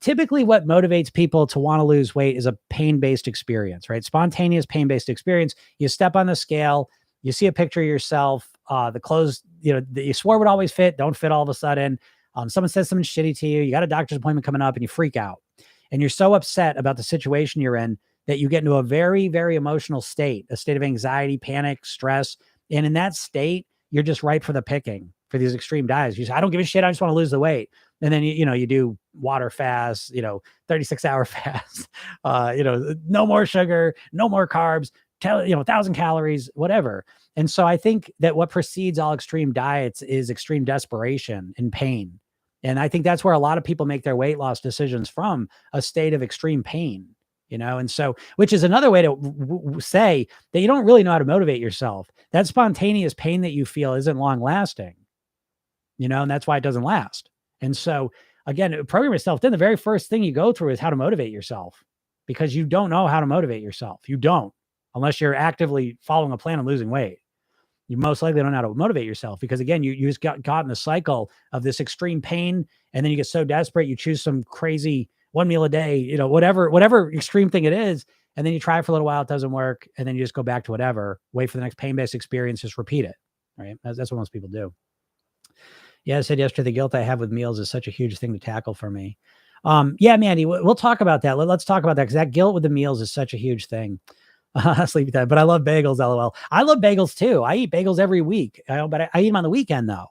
Typically what motivates people to want to lose weight is a pain-based experience, right? Spontaneous pain-based experience. You step on the scale, you see a picture of yourself, the clothes, that you swore would always fit, don't fit all of a sudden. Someone says something shitty to you, you got a doctor's appointment coming up and you freak out. And you're so upset about the situation you're in that you get into a very, very emotional state, a state of anxiety, panic, stress. And in that state, you're just ripe for the picking for these extreme diets. You say, I don't give a shit. I just want to lose the weight. And then, you do water fast, 36-hour fast, no more sugar, no more carbs, 1,000 calories, whatever. And so I think that what precedes all extreme diets is extreme desperation and pain. And I think that's where a lot of people make their weight loss decisions from, a state of extreme pain, and so, which is another way to say that you don't really know how to motivate yourself. That spontaneous pain that you feel isn't long lasting, and that's why it doesn't last. And so again, program yourself. Then the very first thing you go through is how to motivate yourself, because you don't know how to motivate yourself. You don't, unless you're actively following a plan on losing weight. You most likely don't know how to motivate yourself because again, you just got in the cycle of this extreme pain. And then you get so desperate, you choose some crazy one meal a day, whatever extreme thing it is. And then you try it for a little while, it doesn't work. And then you just go back to whatever, wait for the next pain-based experience, just repeat it. Right. That's what most people do. Yeah. I said yesterday, the guilt I have with meals is such a huge thing to tackle for me. Yeah, Mandy, we'll talk about that. Let's talk about that because that guilt with the meals is such a huge thing. Sleepy time, but I love bagels. LOL. I love bagels too. I eat bagels every week, but I eat them on the weekend though,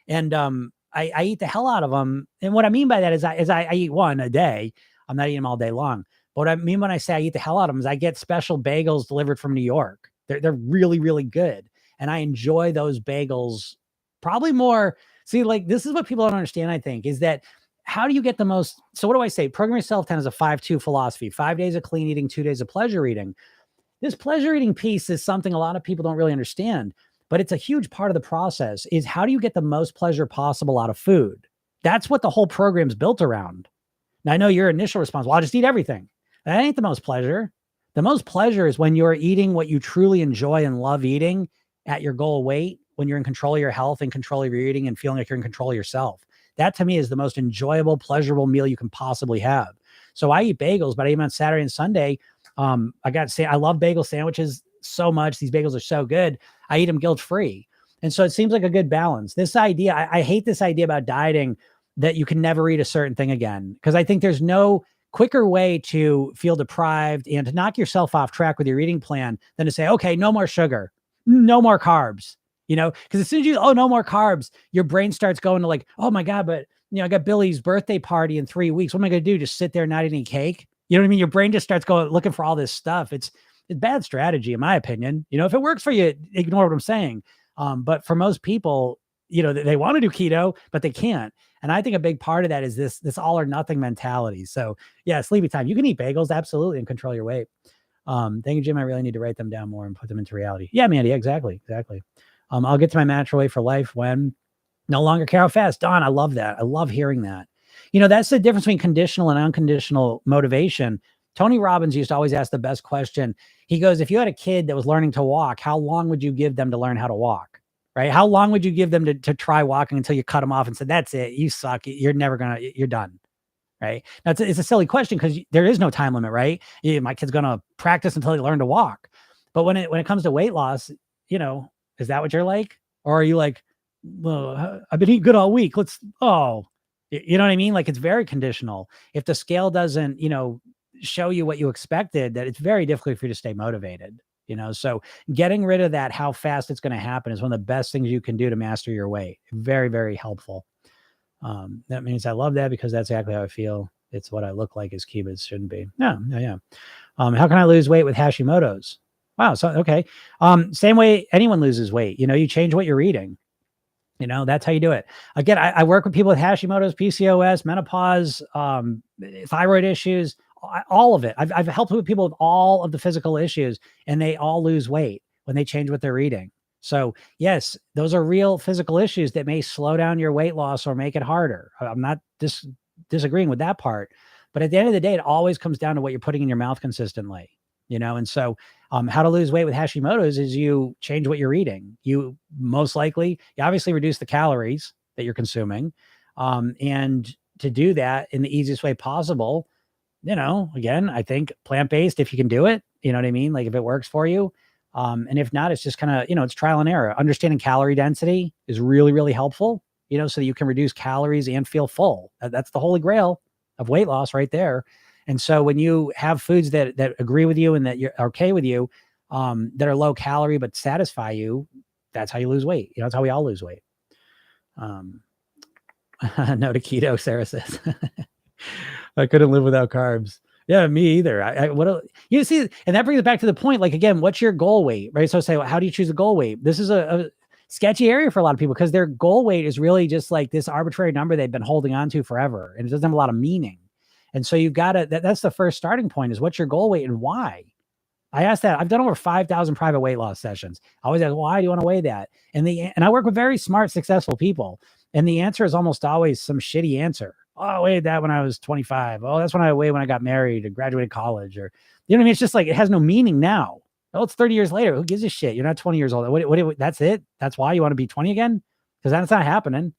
and I eat the hell out of them. And what I mean by that is I eat one a day. I'm not eating them all day long. But what I mean when I say I eat the hell out of them is I get special bagels delivered from New York. They're really, really good. And I enjoy those bagels probably more. See, like this is what people don't understand, I think, is that how do you get the most? So what do I say? Program yourself 10 is a 5-2 philosophy, 5 days of clean eating, 2 days of pleasure eating. This pleasure eating piece is something a lot of people don't really understand, but it's a huge part of the process is how do you get the most pleasure possible out of food? That's what the whole program's built around. Now I know your initial response, well, I'll just eat everything. That ain't the most pleasure. The most pleasure is when you're eating what you truly enjoy and love eating at your goal weight, when you're in control of your health and control of your eating and feeling like you're in control of yourself. That to me is the most enjoyable, pleasurable meal you can possibly have. So I eat bagels, but I eat them on Saturday and Sunday. I love bagel sandwiches so much. These bagels are so good. I eat them guilt-free. And so it seems like a good balance. This idea, I hate this idea about dieting that you can never eat a certain thing again, because I think there's no quicker way to feel deprived and to knock yourself off track with your eating plan than to say, okay, no more sugar, no more carbs. Because as soon as no more carbs, your brain starts going to like, oh my God, but I got Billy's birthday party in 3 weeks. What am I going to do? Just sit there and not eat any cake? You know what I mean? Your brain just starts going, looking for all this stuff. It's bad strategy, in my opinion. If it works for you, ignore what I'm saying. But for most people, they want to do keto, but they can't. And I think a big part of that is this all or nothing mentality. So yeah, sleepy time. You can eat bagels, absolutely, and control your weight. Thank you, Jim. I really need to write them down more and put them into reality. Yeah, Mandy, exactly. I'll get to my natural weight for life when no longer care how fast. Don, I love that. I love hearing that. That's the difference between conditional and unconditional motivation. Tony Robbins used to always ask the best question. He goes, if you had a kid that was learning to walk, how long would you give them to learn how to walk? Right? How long would you give them to try walking until you cut them off and said, that's it. You suck. You're done. Right? It's a silly question because there is no time limit, right? My kid's going to practice until they learn to walk. But when it comes to weight loss, is that what you're like? Or are you like, well, I've been eating good all week. You know what I mean? Like, it's very conditional. If the scale doesn't, show you what you expected, that it's very difficult for you to stay motivated, so getting rid of that, how fast it's going to happen, is one of the best things you can do to master your weight. Very, very helpful. That means I love that because that's exactly how I feel. It's what I look like as key, but it shouldn't be. Yeah. How can I lose weight with Hashimoto's? Wow. So, okay. Same way anyone loses weight, you change what you're eating. That's how you do it. Again, I work with people with Hashimoto's, PCOS, menopause, thyroid issues, all of it. I've helped with people with all of the physical issues, and they all lose weight when they change what they're eating. So yes, those are real physical issues that may slow down your weight loss or make it harder. I'm not disagreeing with that part, but at the end of the day, it always comes down to what you're putting in your mouth consistently, and so how to lose weight with Hashimoto's is you change what you're eating. You obviously reduce the calories that you're consuming. And to do that in the easiest way possible, again, I think plant-based, if you can do it, you know what I mean? Like, if it works for you. And if not, it's just kind of, it's trial and error. Understanding calorie density is really, really helpful, so that you can reduce calories and feel full. That's the holy grail of weight loss right there. And so when you have foods that agree with you and that you're okay with you, that are low calorie but satisfy you, that's how you lose weight. That's how we all lose weight. No to keto, Sarah says. I couldn't live without carbs. Yeah, me either. You see, and that brings it back to the point. Like, again, what's your goal weight, right? So say, well, how do you choose a goal weight? This is a sketchy area for a lot of people because their goal weight is really just like this arbitrary number they've been holding on to forever, and it doesn't have a lot of meaning. And so you've got to, that's the first starting point, is what's your goal weight and why? I asked that. I've done over 5,000 private weight loss sessions. I always ask, why do you want to weigh that? And I work with very smart, successful people. And the answer is almost always some shitty answer. Oh, I weighed that when I was 25. Oh, that's when I weighed when I got married or graduated college, or, you know what I mean? It's just like, it has no meaning now. Oh, it's 30 years later. Who gives a shit? You're not 20 years old. What, that's it? That's why you want to be 20 again? Because that's not happening.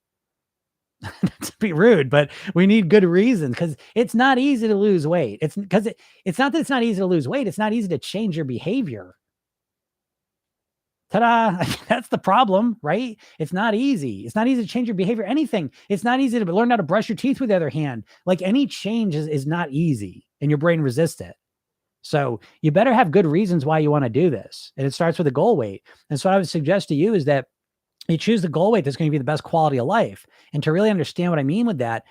To be rude, but we need good reasons, because it's not easy to lose weight. It's not that it's not easy to lose weight. It's not easy to change your behavior. Ta-da. That's the problem, right? It's not easy. It's not easy to change your behavior. Anything. It's not easy to learn how to brush your teeth with the other hand. Like, any change is not easy, and your brain resists it. So you better have good reasons why you want to do this. And it starts with a goal weight. And so what I would suggest to you is that you choose the goal weight that's going to be the best quality of life. And to really understand what I mean with that,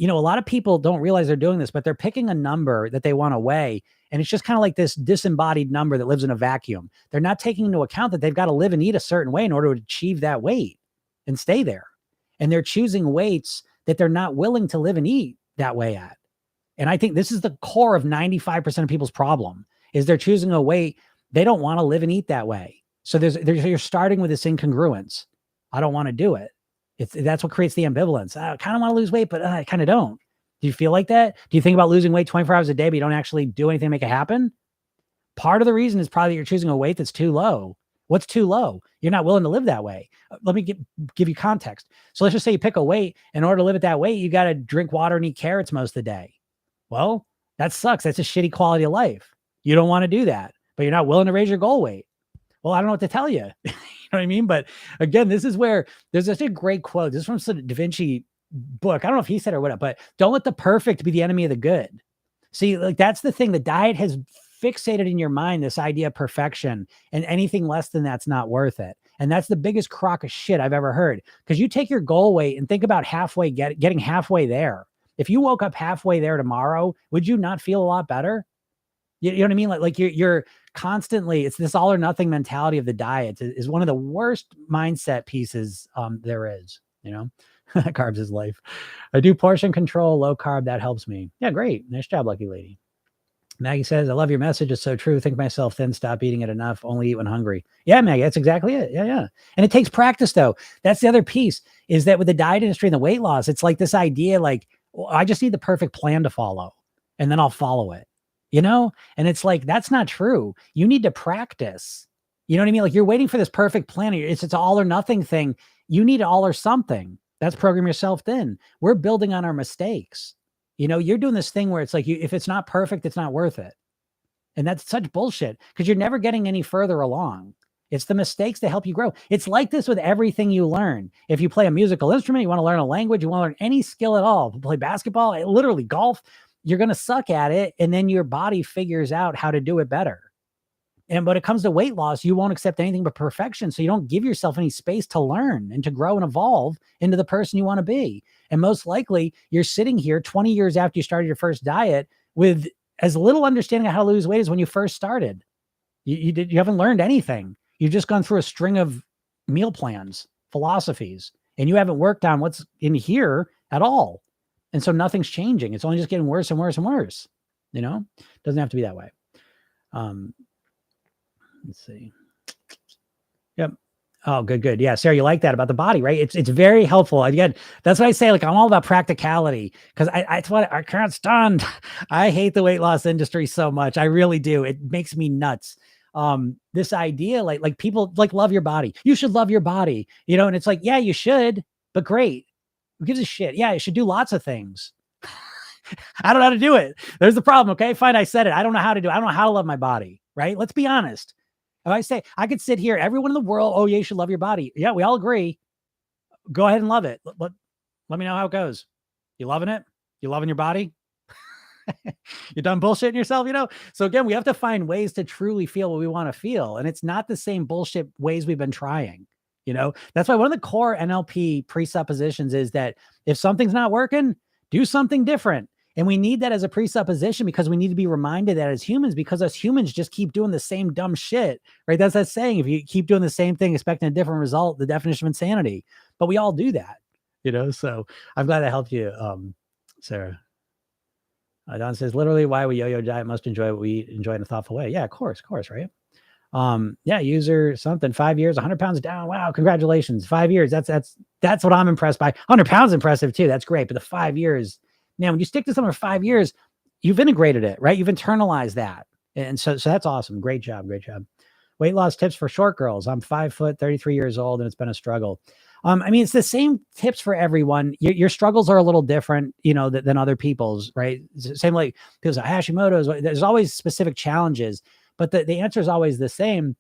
a lot of people don't realize they're doing this, but they're picking a number that they want to weigh. And it's just kind of like this disembodied number that lives in a vacuum. They're not taking into account that they've got to live and eat a certain way in order to achieve that weight and stay there. And they're choosing weights that they're not willing to live and eat that way at. And I think this is the core of 95% of people's problem, is they're choosing a weight they don't want to live and eat that way. So you're starting with this incongruence. I don't want to do it. That's what creates the ambivalence. I kind of want to lose weight, but I kind of don't. Do you feel like that? Do you think about losing weight 24 hours a day, but you don't actually do anything to make it happen? Part of the reason is probably you're choosing a weight that's too low. What's too low? You're not willing to live that way. Let me give you context. So let's just say you pick a weight. In order to live at that weight, you got to drink water and eat carrots most of the day. Well, that sucks. That's a shitty quality of life. You don't want to do that, but you're not willing to raise your goal weight. Well, I don't know what to tell you. You know what I mean? But again, this is where there's such a great quote. This is from some Da Vinci book. I don't know if he said it or what, but don't let the perfect be the enemy of the good. See, like, that's the thing. The diet has fixated in your mind this idea of perfection, and anything less than that's not worth it. And that's the biggest crock of shit I've ever heard. Because you take your goal weight and think about getting halfway there. If you woke up halfway there tomorrow, would you not feel a lot better? You know what I mean? Like you're constantly, it's this all or nothing mentality of the diet is one of the worst mindset pieces there is, Carbs is life. I do portion control, low carb. That helps me. Yeah, great. Nice job, lucky lady. Maggie says, I love your message. It's so true. Think myself thin, stop eating it enough, only eat when hungry. Yeah, Maggie, that's exactly it. Yeah, yeah. And it takes practice though. That's the other piece is that with the diet industry and the weight loss, it's like this idea, like, well, I just need the perfect plan to follow and then I'll follow it, you know? And it's like, that's not true. You need to practice. You know what I mean? Like you're waiting for this perfect plan. It's all or nothing thing. You need all or something. That's program yourself thin. We're building on our mistakes. You know, you're doing this thing where it's like, if it's not perfect, it's not worth it. And that's such bullshit because you're never getting any further along. It's the mistakes that help you grow. It's like this with everything you learn. If you play a musical instrument, you want to learn a language, you want to learn any skill at all, play basketball, literally golf, you're going to suck at it. And then your body figures out how to do it better. And when it comes to weight loss, you won't accept anything but perfection. So you don't give yourself any space to learn and to grow and evolve into the person you want to be. And most likely you're sitting here 20 years after you started your first diet with as little understanding of how to lose weight as when you first started. You haven't learned anything. You've just gone through a string of meal plans, philosophies, and you haven't worked on what's in here at all. And so nothing's changing. It's only just getting worse and worse and worse. You know, doesn't have to be that way. Let's see. Yep. Oh, good. Yeah, Sarah, you like that about the body, right? It's very helpful. Again, that's what I say. Like I'm all about practicality because that's what I can't stand. I hate the weight loss industry so much. I really do. It makes me nuts. This idea, like people like love your body. You should love your body, you know. And it's like, yeah, you should, but great. Who gives a shit? Yeah, you should do lots of things. I don't know how to do it. There's the problem. Okay, fine. I said it. I don't know how to do it. I don't know how to love my body. Right? Let's be honest. If I say I could sit here, everyone in the world, oh yeah, you should love your body. Yeah, we all agree. Go ahead and love it. Let me know how it goes. You loving it? You loving your body? You're done bullshitting yourself, you know? So again, we have to find ways to truly feel what we want to feel. And it's not the same bullshit ways we've been trying. You know, that's why one of the core NLP presuppositions is that if something's not working, do something different. And we need that as a presupposition because we need to be reminded that as humans, because us humans just keep doing the same dumb shit, right? That's that saying, if you keep doing the same thing, expecting a different result, the definition of insanity, but we all do that, you know? So I'm glad that helped you, Sarah. Don says, literally why we yo-yo diet must enjoy what we eat, enjoy in a thoughtful way. Yeah, of course, right? Yeah, user something, 5 years, 100 pounds down. Wow, congratulations. 5 years. That's what I'm impressed by. 100 pounds impressive too. That's great. But the 5 years, man, when you stick to something for 5 years, you've integrated it, right? You've internalized that. And so that's awesome. Great job. Weight loss tips for short girls. I'm 5 foot, 33 years old, and it's been a struggle. I mean, it's the same tips for everyone. Your struggles are a little different, you know, than other people's, right? Same like people say Hashimoto's. There's always specific challenges, but the answer is always the same,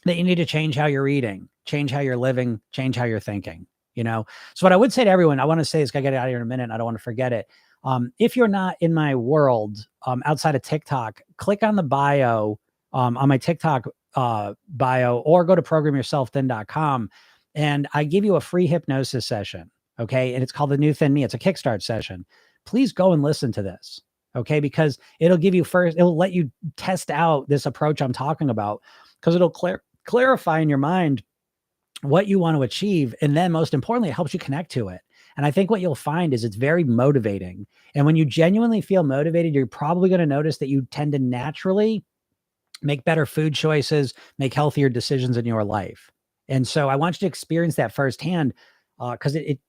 that you need to change how you're eating, change how you're living, change how you're thinking, you know? So what I would say to everyone, I want to say this, I get it out of here in a minute, and I don't want to forget it. If you're not in my world, outside of TikTok, click on the bio, on my TikTok, bio, or go to programyourselfthin.com. And I give you a free hypnosis session. Okay. And it's called The New Thin Me. It's a kickstart session. Please go and listen to this. Okay. Because it'll give you it'll let you test out this approach I'm talking about, because it'll clarify in your mind what you want to achieve. And then most importantly, it helps you connect to it. And I think what you'll find is it's very motivating. And when you genuinely feel motivated, you're probably going to notice that you tend to naturally make better food choices, make healthier decisions in your life. And so I want you to experience that firsthand, because it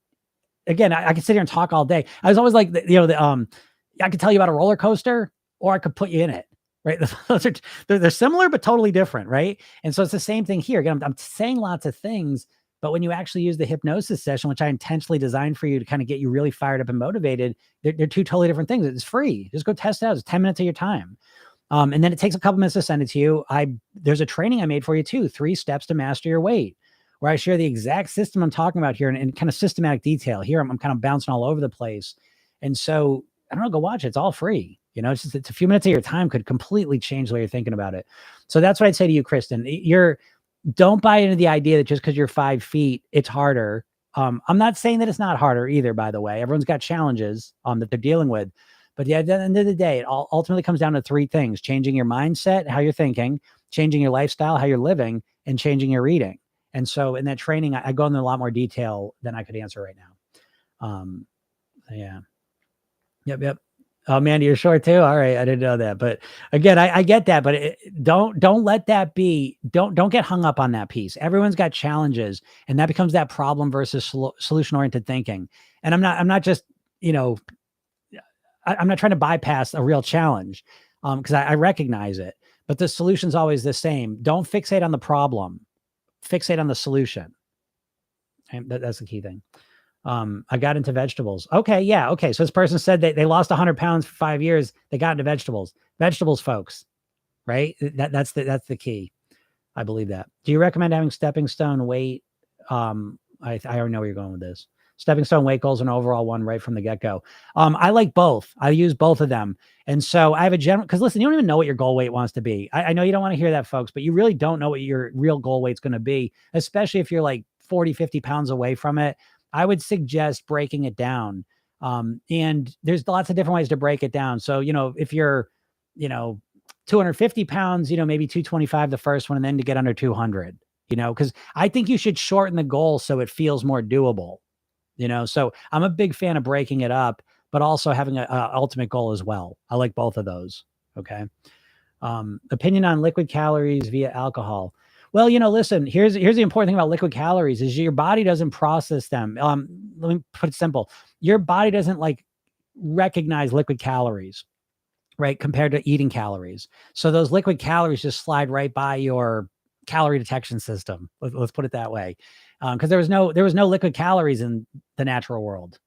again, I could sit here and talk all day. I was always like, I could tell you about a roller coaster, or I could put you in it, right? Those are they're similar but totally different, right? And so it's the same thing here. Again, I'm saying lots of things, but when you actually use the hypnosis session, which I intentionally designed for you to kind of get you really fired up and motivated, they're two totally different things. It's free. Just go test it out. It's 10 minutes of your time. And then it takes a couple minutes to send it to you. There's a training I made for you too, 3 steps to master your weight, where I share the exact system I'm talking about here in kind of systematic detail. Here, I'm kind of bouncing all over the place. And so I don't know, go watch it. It's all free. You know, it's a few minutes of your time could completely change the way you're thinking about it. So that's what I'd say to you, Kristen. Don't buy into the idea that just because you're 5 feet, it's harder. I'm not saying that it's not harder either, by the way. Everyone's got challenges that they're dealing with. But yeah, at the end of the day, it ultimately comes down to 3 things: changing your mindset, how you're thinking, changing your lifestyle, how you're living, and changing your eating. And so in that training, I go into a lot more detail than I could answer right now. Yeah. Yep. Oh man, you're short too. All right, I didn't know that, but again, I get that, but don't let that be. Don't get hung up on that piece. Everyone's got challenges, and that becomes that problem versus solution oriented thinking. And I'm not just you know I'm not trying to bypass a real challenge, because I recognize it, but the solution's always the same. Don't fixate on the problem. Fixate on the solution. And that's the key thing. I got into vegetables. Okay, yeah, okay. So this person said they lost 100 pounds for 5 years. They got into vegetables. Vegetables, folks, right? That's the key. I believe that. Do you recommend having stepping stone weight? I already know where you're going with this. Stepping stone weight goals and overall one right from the get go. I like both. I use both of them. And so I have a general, because listen, you don't even know what your goal weight wants to be. I know you don't want to hear that, folks, but you really don't know what your real goal weight's going to be, especially if you're like 40, 50 pounds away from it. I would suggest breaking it down. And there's lots of different ways to break it down. So, if you're, 250 pounds, maybe 225 the first one, and then to get under 200, because I think you should shorten the goal so it feels more doable, so I'm a big fan of breaking it up, but also having a ultimate goal as well. I like both of those. Okay. Opinion on liquid calories via alcohol. Well, listen, here's the important thing about liquid calories is your body doesn't process them. Let me put it simple. Your body doesn't recognize liquid calories, right? Compared to eating calories. So those liquid calories just slide right by your calorie detection system. Let's put it that way. Because there was no liquid calories in the natural world,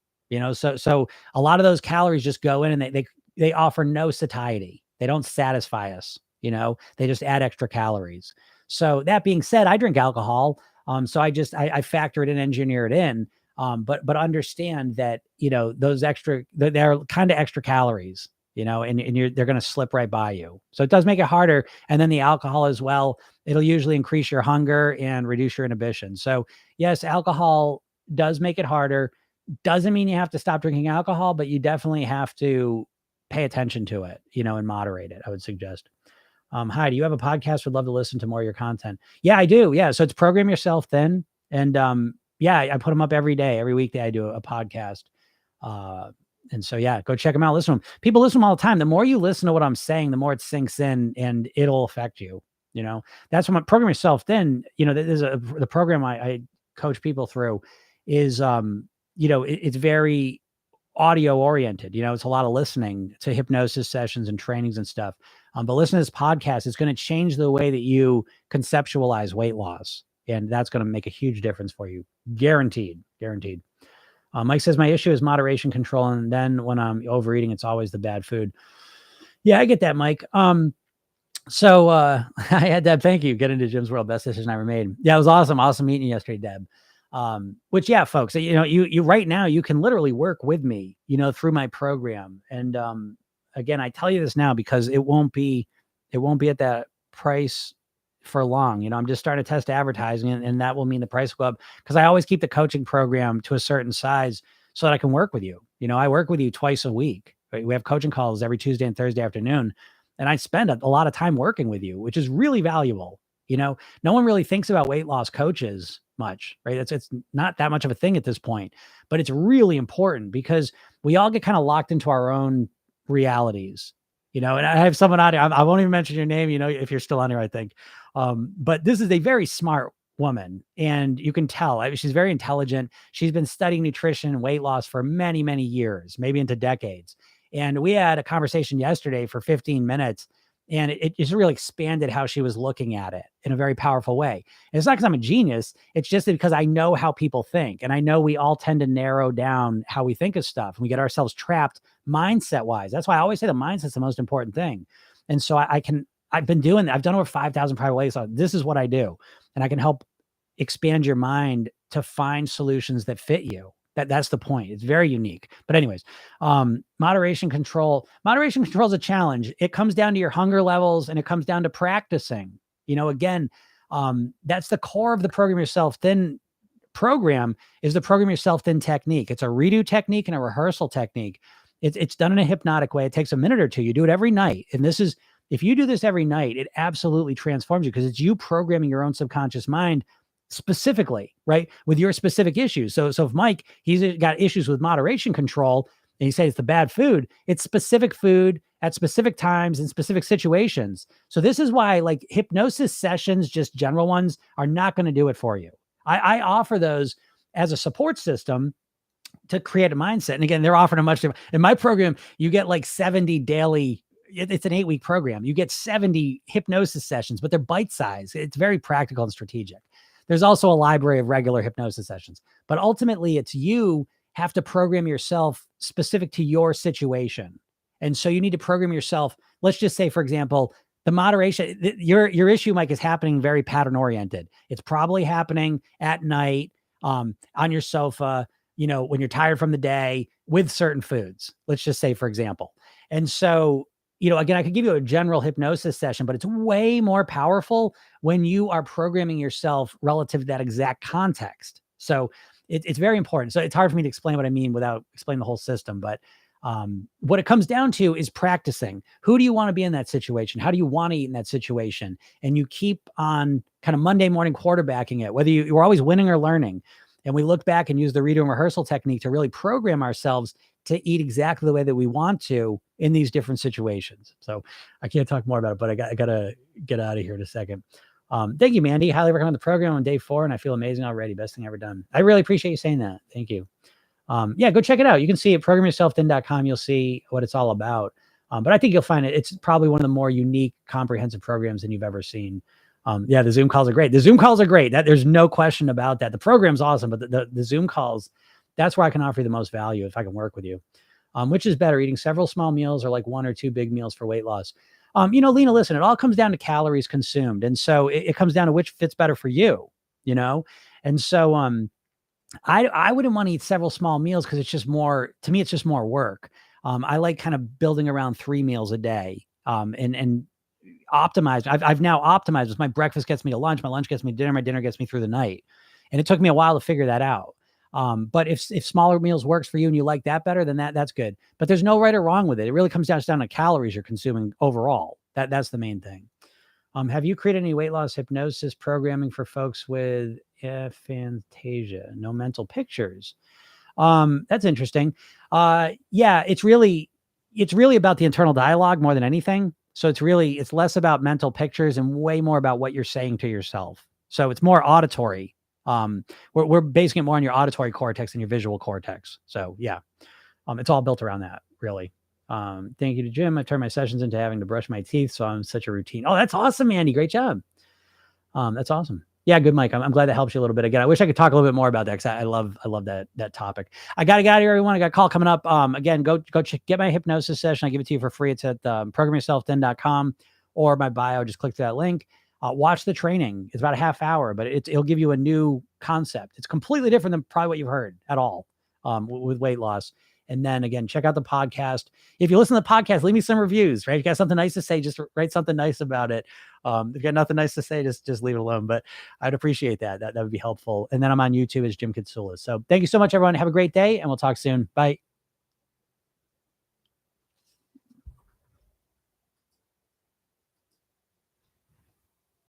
so a lot of those calories just go in and they offer no satiety. They don't satisfy us, they just add extra calories. So that being said, I drink alcohol. So I factor it in, engineer it in. But understand that, those they're kind of extra calories, and they're going to slip right by you. So it does make it harder. And then the alcohol as well, it'll usually increase your hunger and reduce your inhibition. So yes, alcohol does make it harder. Doesn't mean you have to stop drinking alcohol, but you definitely have to pay attention to it, and moderate it, I would suggest. Hi, do you have a podcast? Would love to listen to more of your content. Yeah, I do. Yeah. So it's Program Yourself Thin. And yeah, I put them up every day. Every weekday I do a podcast. And so, yeah, go check them out. Listen to them. People listen to them all the time. The more you listen to what I'm saying, the more it sinks in and it'll affect you. That's what Program Yourself Thin, there's the program I coach people through is, it's very audio oriented. It's a lot of listening to hypnosis sessions and trainings and stuff. But listen to this podcast. It's going to change the way that you conceptualize weight loss. And that's going to make a huge difference for you. Guaranteed. Mike says, my issue is moderation control. And then when I'm overeating, it's always the bad food. Yeah, I get that, Mike. So I had Deb. Thank you. Get into Jim's World. Best decision I ever made. Yeah, it was awesome. Awesome meeting you yesterday, Deb. Which, yeah, folks, you right now, you can literally work with me, through my program. And again, I tell you this now because it won't be at that price for long. I'm just starting to test advertising and that will mean the price will go up because I always keep the coaching program to a certain size so that I can work with you. I work with you twice a week. Right? We have coaching calls every Tuesday and Thursday afternoon. And I spend a lot of time working with you, which is really valuable. No one really thinks about weight loss coaches much, right? It's not that much of a thing at this point, but it's really important because we all get kind of locked into our own realities, and I have someone on here. I won't even mention your name, if you're still on here, I think. But this is a very smart woman and you can tell she's very intelligent. She's been studying nutrition and weight loss for many, many years, maybe into decades. And we had a conversation yesterday for 15 minutes and it just really expanded how she was looking at it in a very powerful way. And it's not because I'm a genius. It's just because I know how people think. And I know we all tend to narrow down how we think of stuff and we get ourselves trapped mindset wise. That's why I always say the mindset's the most important thing. And so I've been doing that. I've done over 5,000 private weights. This is what I do. And I can help expand your mind to find solutions that fit you. That's the point. It's very unique. But anyways, moderation control is a challenge. It comes down to your hunger levels and it comes down to practicing. Again, that's the core of the Program Yourself Thin program is the Program Yourself Thin technique. It's a redo technique and a rehearsal technique. It's done in a hypnotic way. It takes a minute or two. You do it every night. And if you do this every night, it absolutely transforms you because it's you programming your own subconscious mind specifically, right? With your specific issues. So if Mike, he's got issues with moderation control, and you say it's the bad food, it's specific food at specific times in specific situations. So this is why like hypnosis sessions, just general ones, are not going to do it for you. I offer those as a support system to create a mindset. And again, they're offering a much different. In my program, you get like 70 daily. It's an 8-week program. You get 70 hypnosis sessions, but they're bite size. It's very practical and strategic. There's also a library of regular hypnosis sessions, but ultimately it's you have to program yourself specific to your situation. And so you need to program yourself. Let's just say, for example, the moderation, your issue, Mike, is happening very pattern oriented. It's probably happening at night, on your sofa, when you're tired from the day with certain foods, let's just say, for example. And so, again, I could give you a general hypnosis session, but it's way more powerful when you are programming yourself relative to that exact context. So it's very important. So it's hard for me to explain what I mean without explaining the whole system, but what it comes down to is practicing. Who do you want to be in that situation? How do you want to eat in that situation? And you keep on kind of Monday morning quarterbacking it, whether you're always winning or learning. And we look back and use the redo and rehearsal technique to really program ourselves to eat exactly the way that we want to in these different situations. So I can't talk more about it, but I got to get out of here in a second. Thank you, Mandy. Highly recommend the program on day 4. And I feel amazing already. Best thing ever done. I really appreciate you saying that. Thank you. Go check it out. You can see it, programyourselfthin.com. You'll see what it's all about. But I think you'll find it's probably one of the more unique, comprehensive programs than you've ever seen. The Zoom calls are great. That there's no question about that. The program's awesome, but the Zoom calls, that's where I can offer you the most value if I can work with you. Which is better, eating several small meals or like 1 or 2 big meals for weight loss? Lena, listen, it all comes down to calories consumed. And so it comes down to which fits better for you, And so, I wouldn't want to eat several small meals because it's just more work. I like kind of building around 3 meals a day, and optimized. I've now optimized this. My breakfast gets me to lunch. My lunch gets me to dinner. My dinner gets me through the night. And it took me a while to figure that out. But if smaller meals works for you and you like that better, then that's good. But there's no right or wrong with it. It really comes down to calories you're consuming overall. That's the main thing. Have you created any weight loss hypnosis programming for folks with aphantasia, no mental pictures? That's interesting. It's really about the internal dialogue more than anything. So it's less about mental pictures and way more about what you're saying to yourself. So it's more auditory. We're basing it more on your auditory cortex than your visual cortex. So yeah, it's all built around that, really. Thank you to Jim. I turned my sessions into having to brush my teeth, so I'm such a routine. Oh, that's awesome, Andy. Great job. That's awesome. Yeah, good, Mike. I'm glad that helps you a little bit. Again, I wish I could talk a little bit more about that because I love that topic. I got to get out of here, everyone. I got a call coming up. Again, go get my hypnosis session. I give it to you for free. It's at programyourselfthin.com or my bio. Just click to that link. Watch the training. It's about a half hour, but it'll give you a new concept. It's completely different than probably what you've heard at all with weight loss. And then again, check out the podcast. If you listen to the podcast, leave me some reviews, right? If you got something nice to say, just write something nice about it. If you got nothing nice to say, just leave it alone. But I'd appreciate that. That would be helpful. And then I'm on YouTube as Jim Katsoulis. So thank you so much, everyone. Have a great day, and we'll talk soon. Bye.